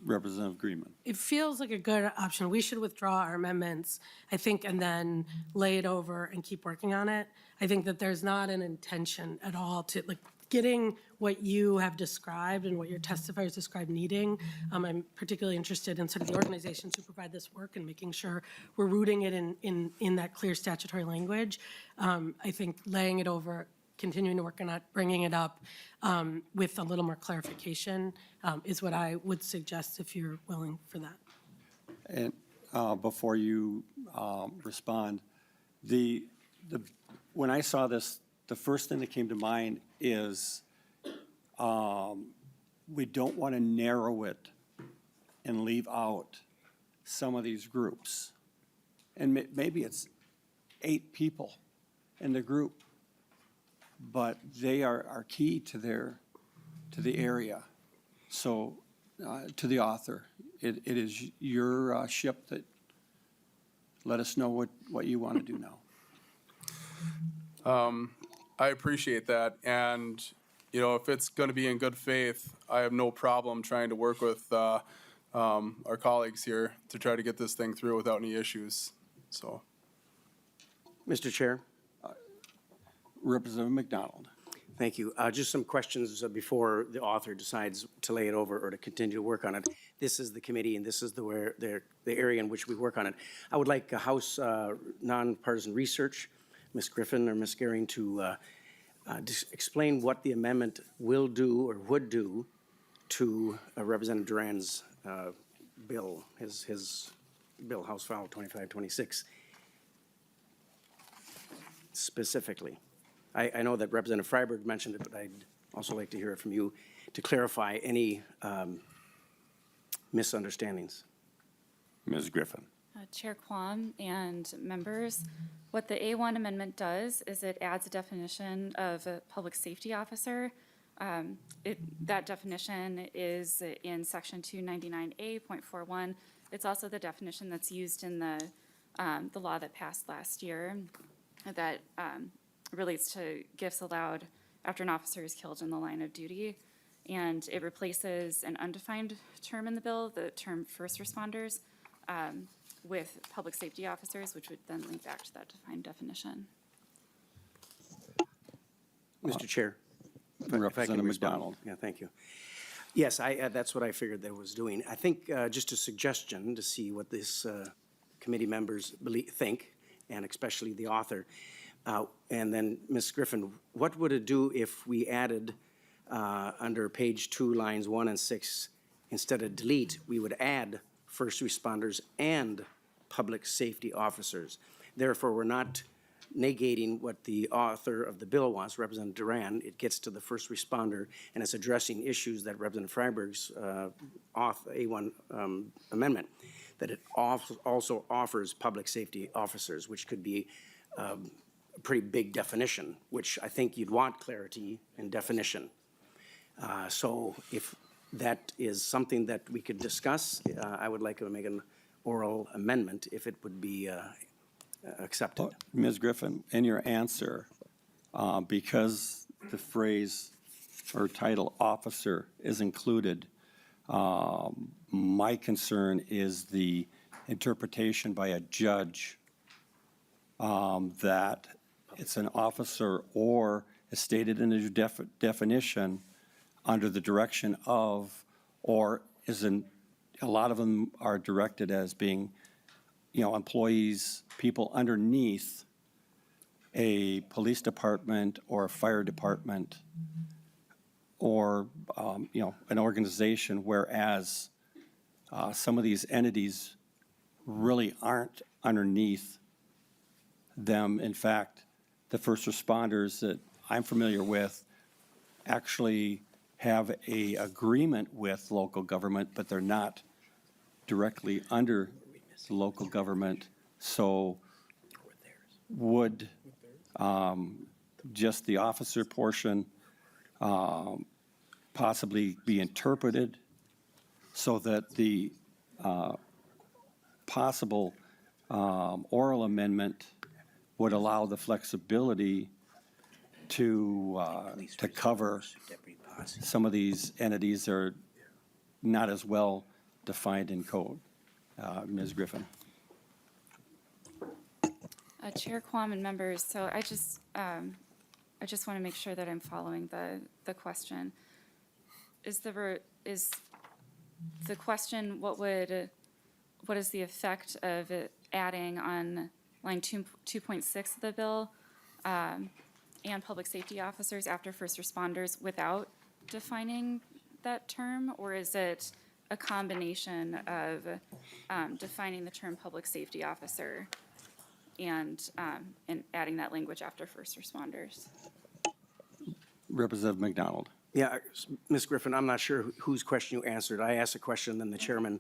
Representative Greenman. It feels like a good option. We should withdraw our amendments, I think, and then lay it over and keep working on it. I think that there's not an intention at all to, like, getting what you have described and what your testifiers described needing. I'm particularly interested in sort of the organizations who provide this work and making sure we're rooting it in that clear statutory language. I think laying it over, continuing to work on it, bringing it up with a little more clarification is what I would suggest if you're willing for that. And before you respond, when I saw this, the first thing that came to mind is we don't want to narrow it and leave out some of these groups. And maybe it's 8 people in the group, but they are key to the area. So to the author, it is your ship that let us know what you want to do now. I appreciate that, and, you know, if it's gonna be in good faith, I have no problem trying to work with, our colleagues here to try to get this thing through without any issues, so. Mr. Chair, Representative McDonald. thank you. Just some questions before the author decides to lay it over or to continue to work on it. This is the committee and this is the area in which we work on it. I would like a House nonpartisan research, Ms. Griffin or Ms. Gehring, to explain what the amendment will do or would do to Representative Duran's bill, his bill, House File 2526, specifically. I know that Representative Freiberg mentioned it, but I'd also like to hear it from you to clarify any misunderstandings. Ms. Griffin. Chair Quam and members, what the A1 amendment does is it adds a definition of a public safety officer. That definition is in section 299A.41. It's also the definition that's used in the law that passed last year that relates to gifts allowed after an officer is killed in the line of duty. And it replaces an undefined term in the bill, the term first responders, with public safety officers, which would then link back to that defined definition. Mr. Chair. if I can Representative respond. McDonald. Yeah, thank you. Yes, that's what I figured that was doing. I think just a suggestion to see what this committee members think, and especially the author. And then, Ms. Griffin, what would it do if we added under page 2, lines 1 and 6, instead of delete, we would add first responders and public safety officers? Therefore, we're not negating what the author of the bill wants, Representative Duran. It gets to the first responder, and it's addressing issues that Representative Freiberg's A1 amendment, that it also offers public safety officers, which could be a pretty big definition, which I think you'd want clarity and definition. So if that is something that we could discuss, I would like to make an oral amendment if it would be accepted. Ms. Griffin, in your answer, because the phrase or title officer is included, my concern is the interpretation by a judge that it's an officer or is stated in the definition under the direction of, or isn't, a lot of them are directed as being, employees, people underneath a police department or a fire department or, an organization, whereas some of these entities really aren't underneath them. In fact, the first responders that I'm familiar with actually have a agreement with local government, but they're not directly under the local government. So would just the officer portion possibly be interpreted so that the possible oral amendment would allow the flexibility to cover some of these entities that are not as well defined in code? Ms. Griffin. Chair Quam and members, so I just want to make sure that I'm following the question. Is the question, what is the effect of it adding on line 2.6 of the bill, and public safety officers after first responders without defining that term? Or is it a combination of defining the term public safety officer and adding that language after first responders? Representative McDonald. Yeah, Ms. Griffin, I'm not sure whose question you answered. I asked a question, then the chairman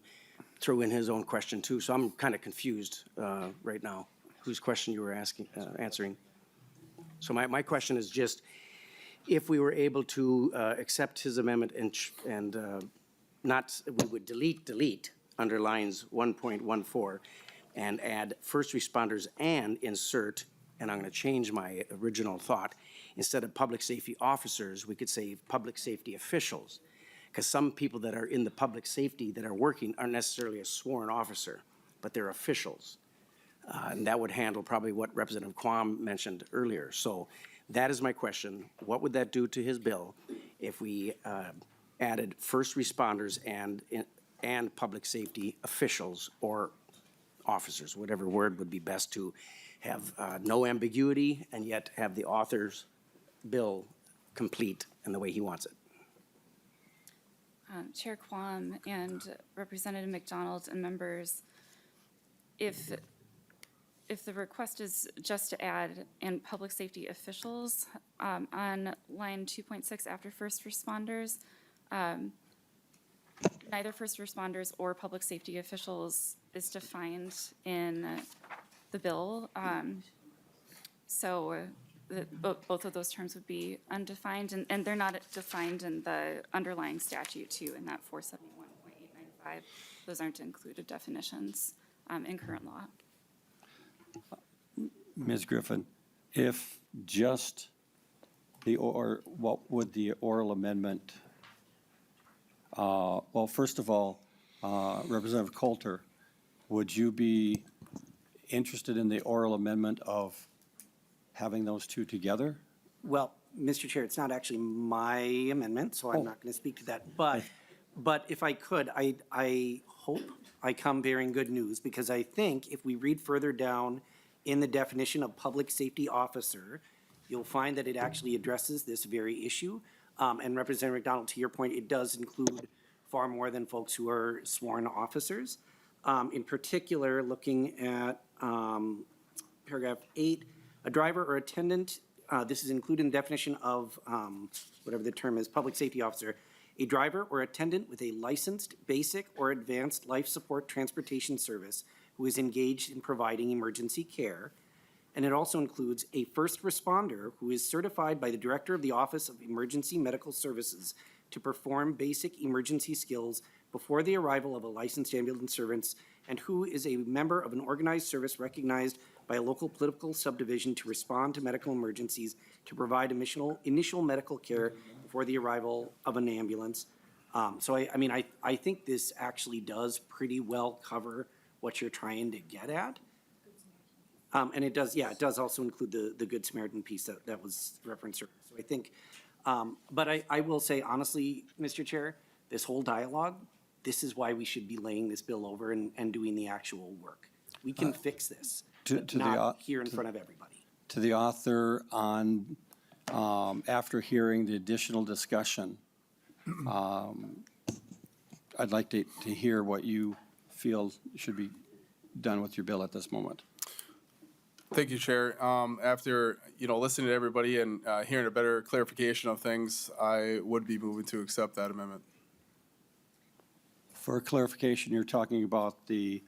threw in his own question too, so I'm kind of confused right now, whose question you were answering. So my question is just, if we were able to accept his amendment and we would delete under lines 1.14 and add first responders and insert, and I'm going to change my original thought, instead of public safety officers, we could say public safety officials. Because some people that are in the public safety that are working aren't necessarily a sworn officer, but they're officials. And that would handle probably what Representative Quam mentioned earlier. So that is my question. What would that do to his bill if we added first responders and public safety officials or officers, whatever word would be best to have no ambiguity and yet have the author's bill complete in the way he wants it? Chair Quam and Representative McDonald and members, if the request is just to add in public safety officials on line 2.6 after first responders, neither first responders or public safety officials is defined in the bill. So both of those terms would be undefined, and they're not defined in the underlying statute too, in that 471.895. Those aren't included definitions in current law. Ms. Griffin, if just what would the oral amendment, well, first of all, Representative Coulter, would you be interested in the oral amendment of having those two together? Well, Mr. Chair, it's not actually my amendment, so I'm not going to speak to that. But if I could, I hope I come bearing good news, because I think if we read further down in the definition of public safety officer, you'll find that it actually addresses this very issue. And Representative McDonald, to your point, it does include far more than folks who are sworn officers. In particular, looking at paragraph 8, a driver or attendant, this is included in the definition of whatever the term is, public safety officer, a driver or attendant with a licensed basic or advanced life support transportation service who is engaged in providing emergency care. And it also includes a first responder who is certified by the Director of the Office of Emergency Medical Services to perform basic emergency skills before the arrival of a licensed ambulance service, and who is a member of an organized service recognized by a local political subdivision to respond to medical emergencies, to provide initial medical care before the arrival of an ambulance. So I think this actually does pretty well cover what you're trying to get at. And it does, yeah, it does also include the Good Samaritan piece that was referenced. So I think, but I will say honestly, Mr. Chair, this whole dialogue, this is why we should be laying this bill over and doing the actual work. We can fix this, but to the not here in front of everybody. To the author on, after hearing the additional discussion, I'd like to hear what you feel should be done with your bill at this moment. Thank you, Chair. After, listening to everybody and hearing a better clarification of things, I would be moving to accept that amendment. For clarification, you're talking about the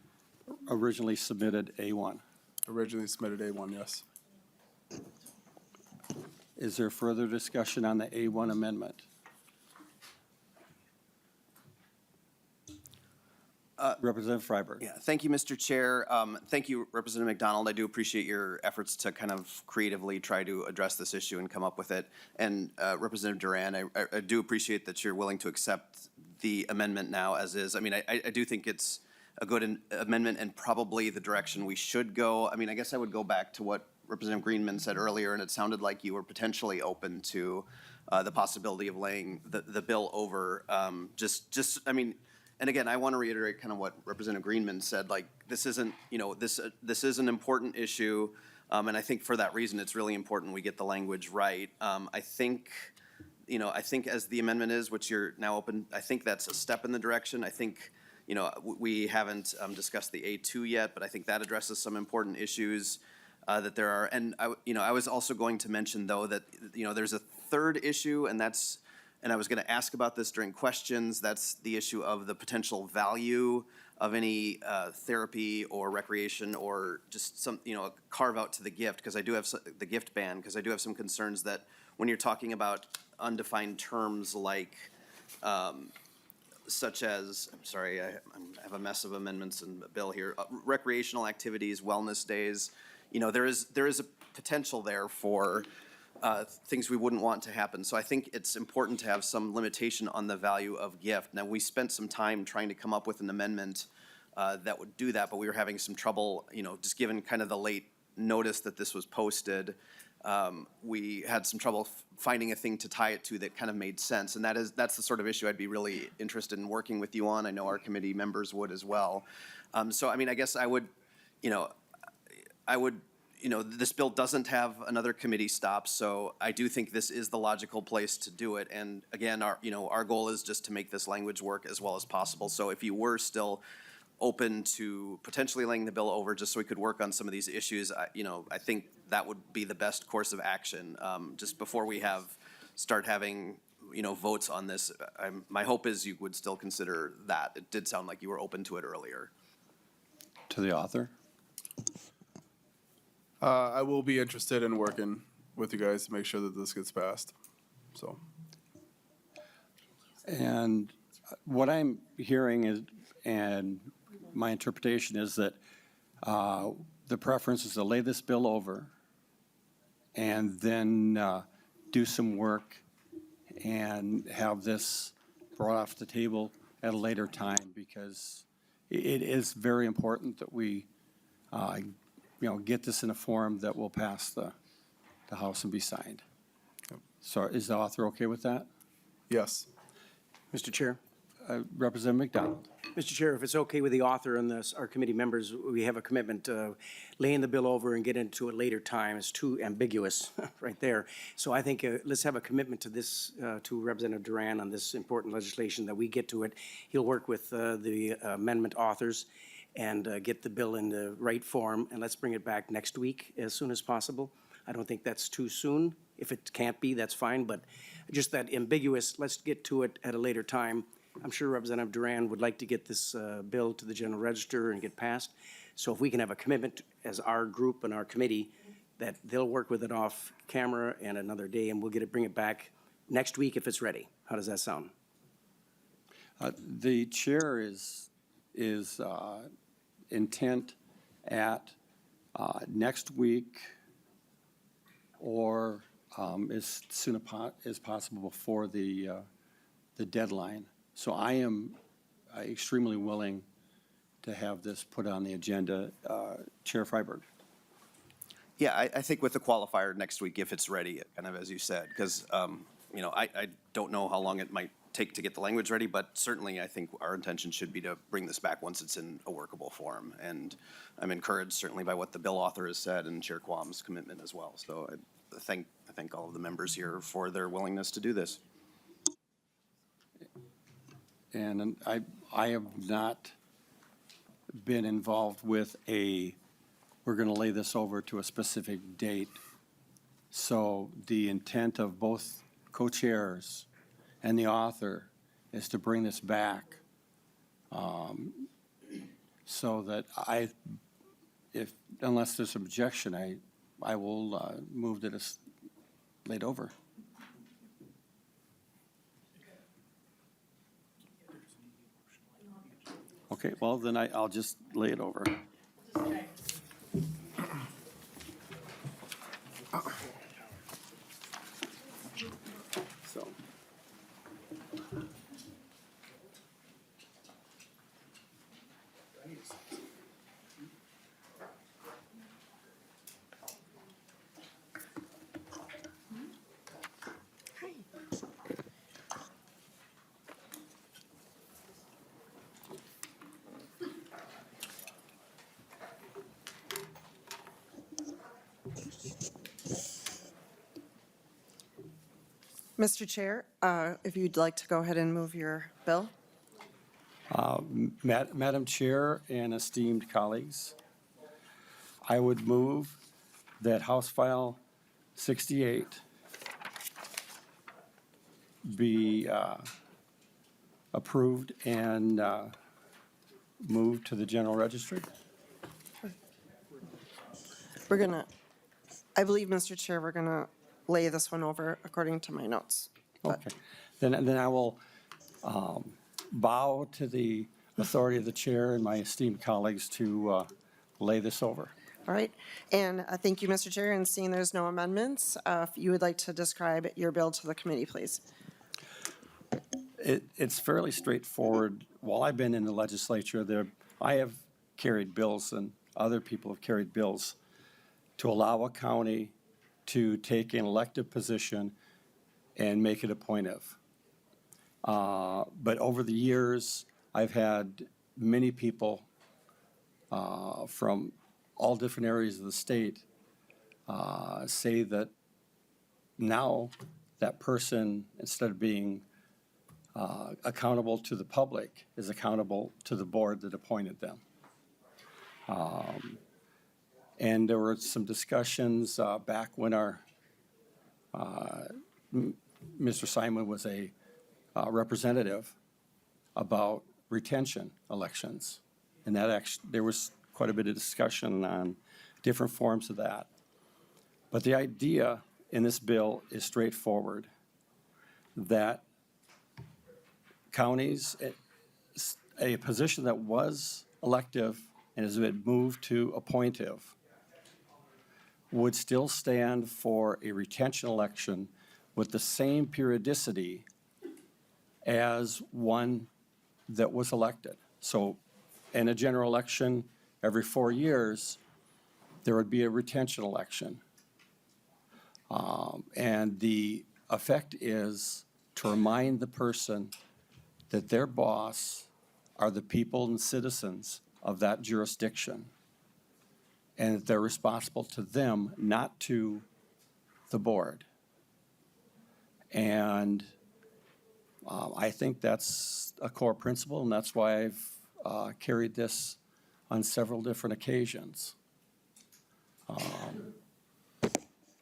originally submitted A1. Originally submitted A1, yes. Is there further discussion on the A1 amendment? Representative Freiberg. Yeah, thank you, Mr. Chair. Thank you, Representative McDonald. I do appreciate your efforts to kind of creatively try to address this issue and come up with it. And Representative Duran, I do appreciate that you're willing to accept the amendment now as is. I mean, I do think it's a good amendment and probably the direction we should go. I mean, I guess I would go back to what Representative Greenman said earlier, and it sounded like you were potentially open to the possibility of laying the bill over. I mean, and again, I want to reiterate kind of what Representative Greenman said, like, this isn't, this is an important issue, and I think for that reason, it's really important we get the language right. I think as the amendment is, which you're now open, I think that's a step in the direction. I think, we haven't discussed the A2 yet, but I think that addresses some important issues that there are. And I was also going to mention, though, that, there's a third issue, and I was going to ask about this during questions. That's the issue of the potential value of any therapy or recreation or just some, carve out to the gift, because I do have the gift ban, because I do have some concerns that when you're talking about undefined terms like, such as, I'm sorry, I have a mess of amendments in the bill here, recreational activities, wellness days, there is a potential there for things we wouldn't want to happen. So I think it's important to have some limitation on the value of gift. Now, we spent some time trying to come up with an amendment that would do that, but we were having some trouble, just given kind of the late notice that this was posted. We had some trouble finding a thing to tie it to that kind of made sense. And that's the sort of issue I'd be really interested in working with you on. I know our committee members would as well. So, I mean, I guess I would, this bill doesn't have another committee stop, so I do think this is the logical place to do it. And again, our goal is just to make this language work as well as possible. So if you were still open to potentially laying the bill over just so we could work on some of these issues, I think that would be the best course of action. Just before we start having, votes on this, my hope is you would still consider that. It did sound like you were open to it earlier. To the author. I will be interested in working with you guys to make sure that this gets passed, so. And what I'm hearing is, and my interpretation is that the preference is to lay this bill over and then do some work and have this brought off the table at a later time, because it is very important that we get this in a form that will pass the House and be signed. So is the author okay with that? Yes. Mr. Chair. Representative McDonald. Mr. Chair, if it's okay with the author and our committee members, we have a commitment to laying the bill over and get into it later time. It's too ambiguous right there. So I think let's have a commitment to this, to Representative Duran on this important legislation, that we get to it. He'll work with the amendment authors and get the bill in the right form, and let's bring it back next week as soon as possible. I don't think that's too soon. If it can't be, that's fine, but just that ambiguous, let's get to it at a later time. I'm sure Representative Duran would like to get this bill to the General Register and get passed. So if we can have a commitment as our group and our committee that they'll work with it off camera and another day, and we'll bring it back next week if it's ready. How does that sound? The chair is intent at next week or as soon as possible before the deadline. So I am extremely willing to have this put on the agenda. Chair Freiberg. Yeah, I think with the qualifier next week, if it's ready, kind of as you said, because, you know, I don't know how long it might take to get the language ready, but certainly I think our intention should be to bring this back once it's in a workable form. And I'm encouraged certainly by what the bill author has said and Chair Quam's commitment as well. So I thank all of the members here for their willingness to do this. And I have not been involved with we're going to lay this over to a specific date. So the intent of both co-chairs and the author is to bring this back, so that unless there's objection, I will move that it's laid over. Okay, well, then I'll just lay it over. So. Mr. Chair, if you'd like to go ahead and move your bill. Madam Chair and esteemed colleagues, I would move that House File 68 be approved and moved to the general registry. I believe, Mr. Chair, we're gonna lay this one over according to my notes. But- Okay. Then I will bow to the authority of the chair and my esteemed colleagues to lay this over. All right, and thank you, Mr. Chair, and seeing there's no amendments, if you would like to describe your bill to the committee, please. It's fairly straightforward. While I've been in the legislature, I have carried bills and other people have carried bills to allow a county to take an elective position and make it appointive. But over the years, I've had many people from all different areas of the state say that now that person, instead of being accountable to the public, is accountable to the board that appointed them. And there were some discussions back when Mr. Simon was a representative about retention elections. And there was quite a bit of discussion on different forms of that. But the idea in this bill is straightforward, that counties, a position that was elective and has been moved to appointive, would still stand for a retention election with the same periodicity as one that was elected. So in a general election, every 4 years, there would be a retention election. And the effect is to remind the person that their boss are the people and citizens of that jurisdiction, and that they're responsible to them, not to the board. And I think that's a core principle, and that's why I've carried this on several different occasions.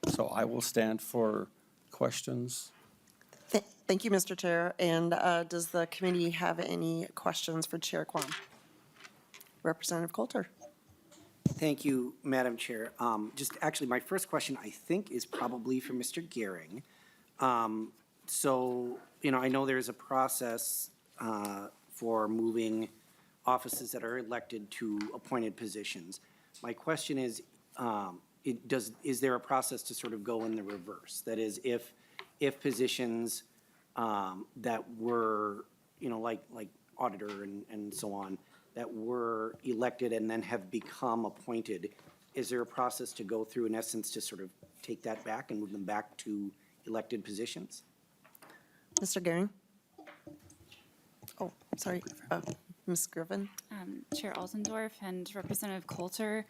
So I will stand for questions. Thank you, Mr. Chair. And does the committee have any questions for Chair Quam? Representative Coulter. Thank you, Madam Chair. Just actually, my first question, I think, is probably for Mr. Gehring. So, you know, I know there's a process for moving offices that are elected to appointed positions. My question is, is there a process to sort of go in the reverse? That is, if positions that were, you know, like auditor and so on, that were elected and then have become appointed, is there a process to go through in essence to sort of take that back and move them back to elected positions? Mr. Gehring? Oh, sorry, Ms. Griffin? Chair Altendorf and Representative Coulter,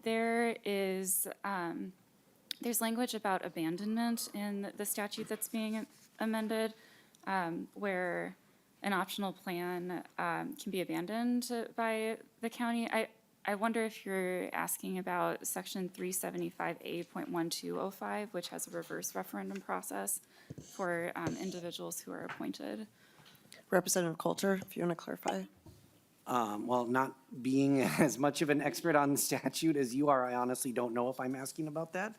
there's language about abandonment in the statute that's being amended, where an optional plan can be abandoned by the county. I wonder if you're asking about section 375A.1205, which has a reverse referendum process for individuals who are appointed. Representative Coulter, if you want to clarify. Well, not being as much of an expert on the statute as you are, I honestly don't know if I'm asking about that.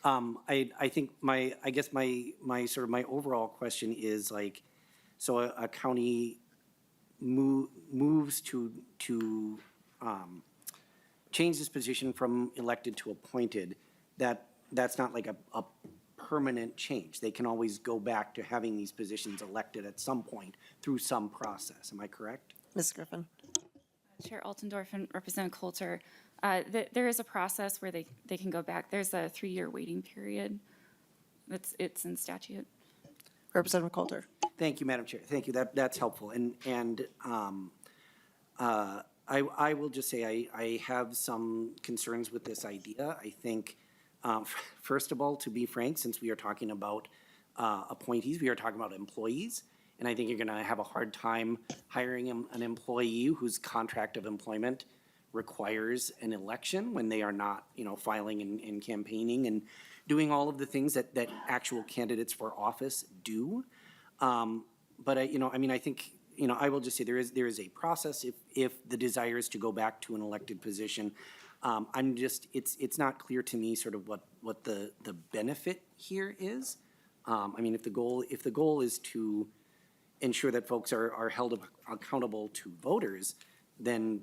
I think my overall question is like, so a county moves to change this position from elected to appointed, that's not like a permanent change. They can always go back to having these positions elected at some point through some process. Am I correct? Ms. Griffin? Chair Altendorf and Representative Coulter, there is a process where they can go back. There's a 3-year waiting period. It's in statute. Representative Coulter? Thank you, Madam Chair. Thank you. That's helpful. I will just say I have some concerns with this idea. I think, first of all, to be frank, since we are talking about appointees, we are talking about employees. And I think you're going to have a hard time hiring an employee whose contract of employment requires an election when they are not, filing and campaigning and doing all of the things that actual candidates for office do. But I think, I will just say there is a process if the desire is to go back to an elected position. It's not clear to me sort of what the benefit here is. If the goal is to ensure that folks are held accountable to voters, then,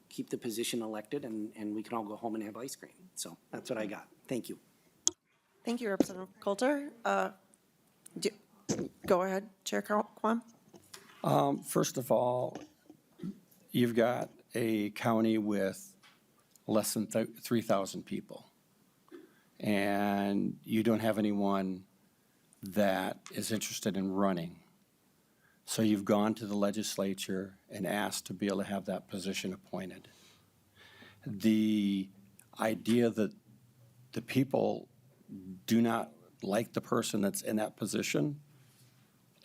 keep the position elected and we can all go home and have ice cream. So that's what I got. Thank you. Thank you, Representative Coulter. Go ahead, Chair Quam. First of all, you've got a county with less than 3,000 people. And you don't have anyone that is interested in running. So you've gone to the legislature and asked to be able to have that position appointed. The idea that the people do not like the person that's in that position,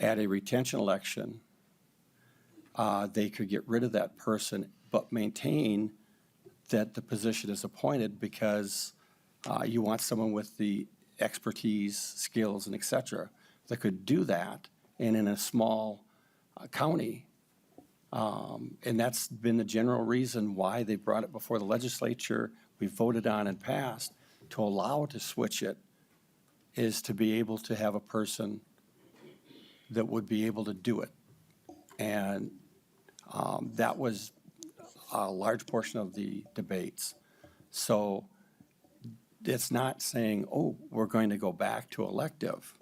at a retention election, they could get rid of that person but maintain that the position is appointed because you want someone with the expertise, skills, and et cetera that could do that. And in a small county, and that's been the general reason why they brought it before the legislature, we voted on and passed to allow to switch it, is to be able to have a person that would be able to do it. And that was a large portion of the debates. So it's not saying, oh, we're going to go back to elective.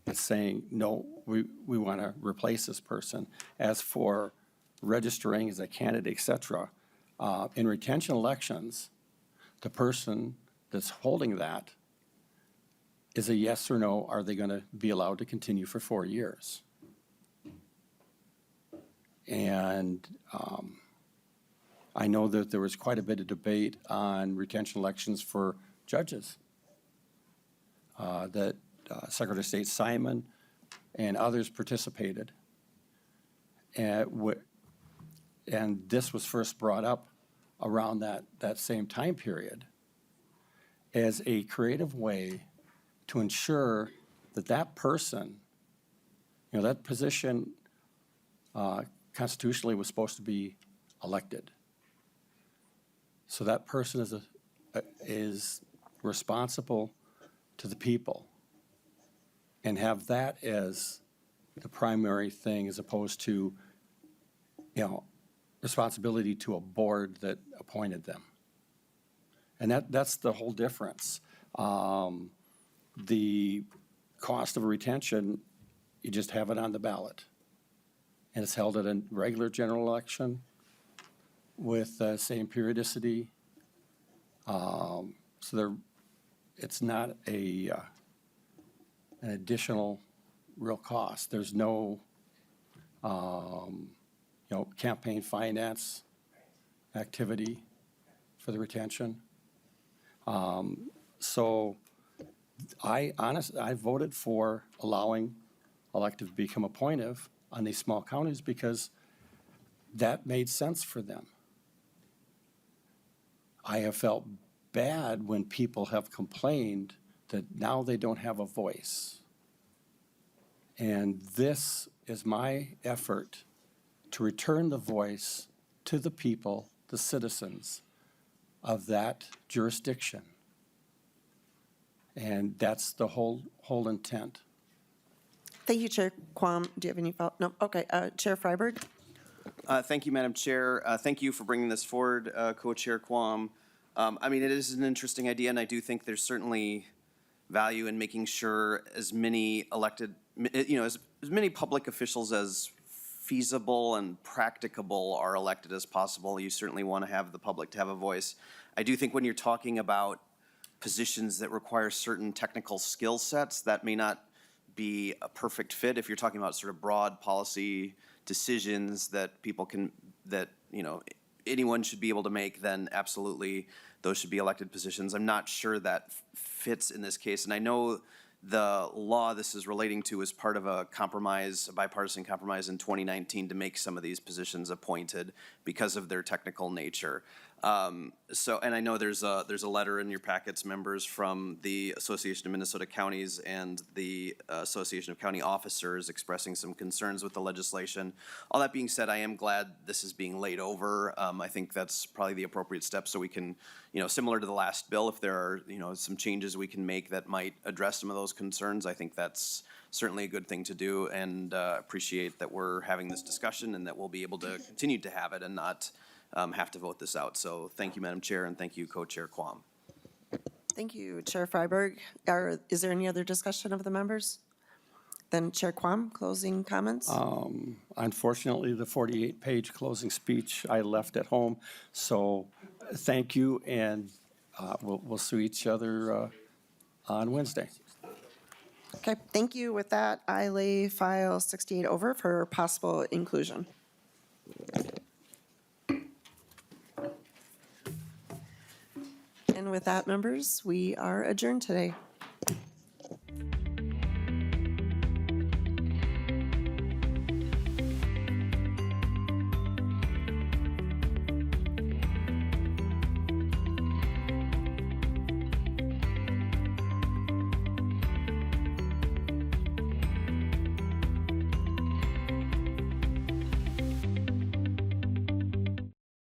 It's saying, no, we want to replace this person. As for registering as a candidate, et cetera, in retention elections, the person that's holding that is a yes or no, are they going to be allowed to continue for 4 years? And I know that there was quite a bit of debate on retention elections for judges. That Secretary of State Simon and others participated. And this was first brought up around that same time period as a creative way to ensure that that person, that position constitutionally was supposed to be elected. So that person is responsible to the people and have that as the primary thing as opposed to, responsibility to a board that appointed them. And that's the whole difference. The cost of a retention, you just have it on the ballot. And it's held at a regular general election with the same periodicity. So there, it's not an additional real cost. There's no, campaign finance activity for the retention. So I voted for allowing elected to become appointive on these small counties because that made sense for them. I have felt bad when people have complained that now they don't have a voice. And this is my effort to return the voice to the people, the citizens of that jurisdiction. And that's the whole intent. Thank you, Chair Quam. Do you have any follow? No, okay. Chair Freiberg? Thank you, Madam Chair. Thank you for bringing this forward, Co-Chair Quam. I mean, it is an interesting idea, and I do think there's certainly value in making sure as many elected, as many public officials as feasible and practicable are elected as possible. You certainly want to have the public to have a voice. I do think when you're talking about positions that require certain technical skill sets, that may not be a perfect fit. If you're talking about sort of broad policy decisions that people can, that, anyone should be able to make, then absolutely those should be elected positions. I'm not sure that fits in this case. And I know the law this is relating to is part of a compromise, a bipartisan compromise in 2019 to make some of these positions appointed because of their technical nature. And I know there's a letter in your packets, members, from the Association of Minnesota Counties and the Association of County Officers expressing some concerns with the legislation. All that being said, I am glad this is being laid over. I think that's probably the appropriate step so we can, similar to the last bill, if there are, some changes we can make that might address some of those concerns, I think that's certainly a good thing to do, and appreciate that we're having this discussion and that we'll be able to continue to have it and not have to vote this out. So thank you, Madam Chair, and thank you, Co-Chair Quam. Thank you, Chair Freiberg. Is there any other discussion of the members? Then Chair Quam, closing comments? Unfortunately, the 48-page closing speech I left at home. So thank you, and we'll see each other on Wednesday. Okay, thank you. With that, I lay file 68 over for possible inclusion. And with that, members, we are adjourned today.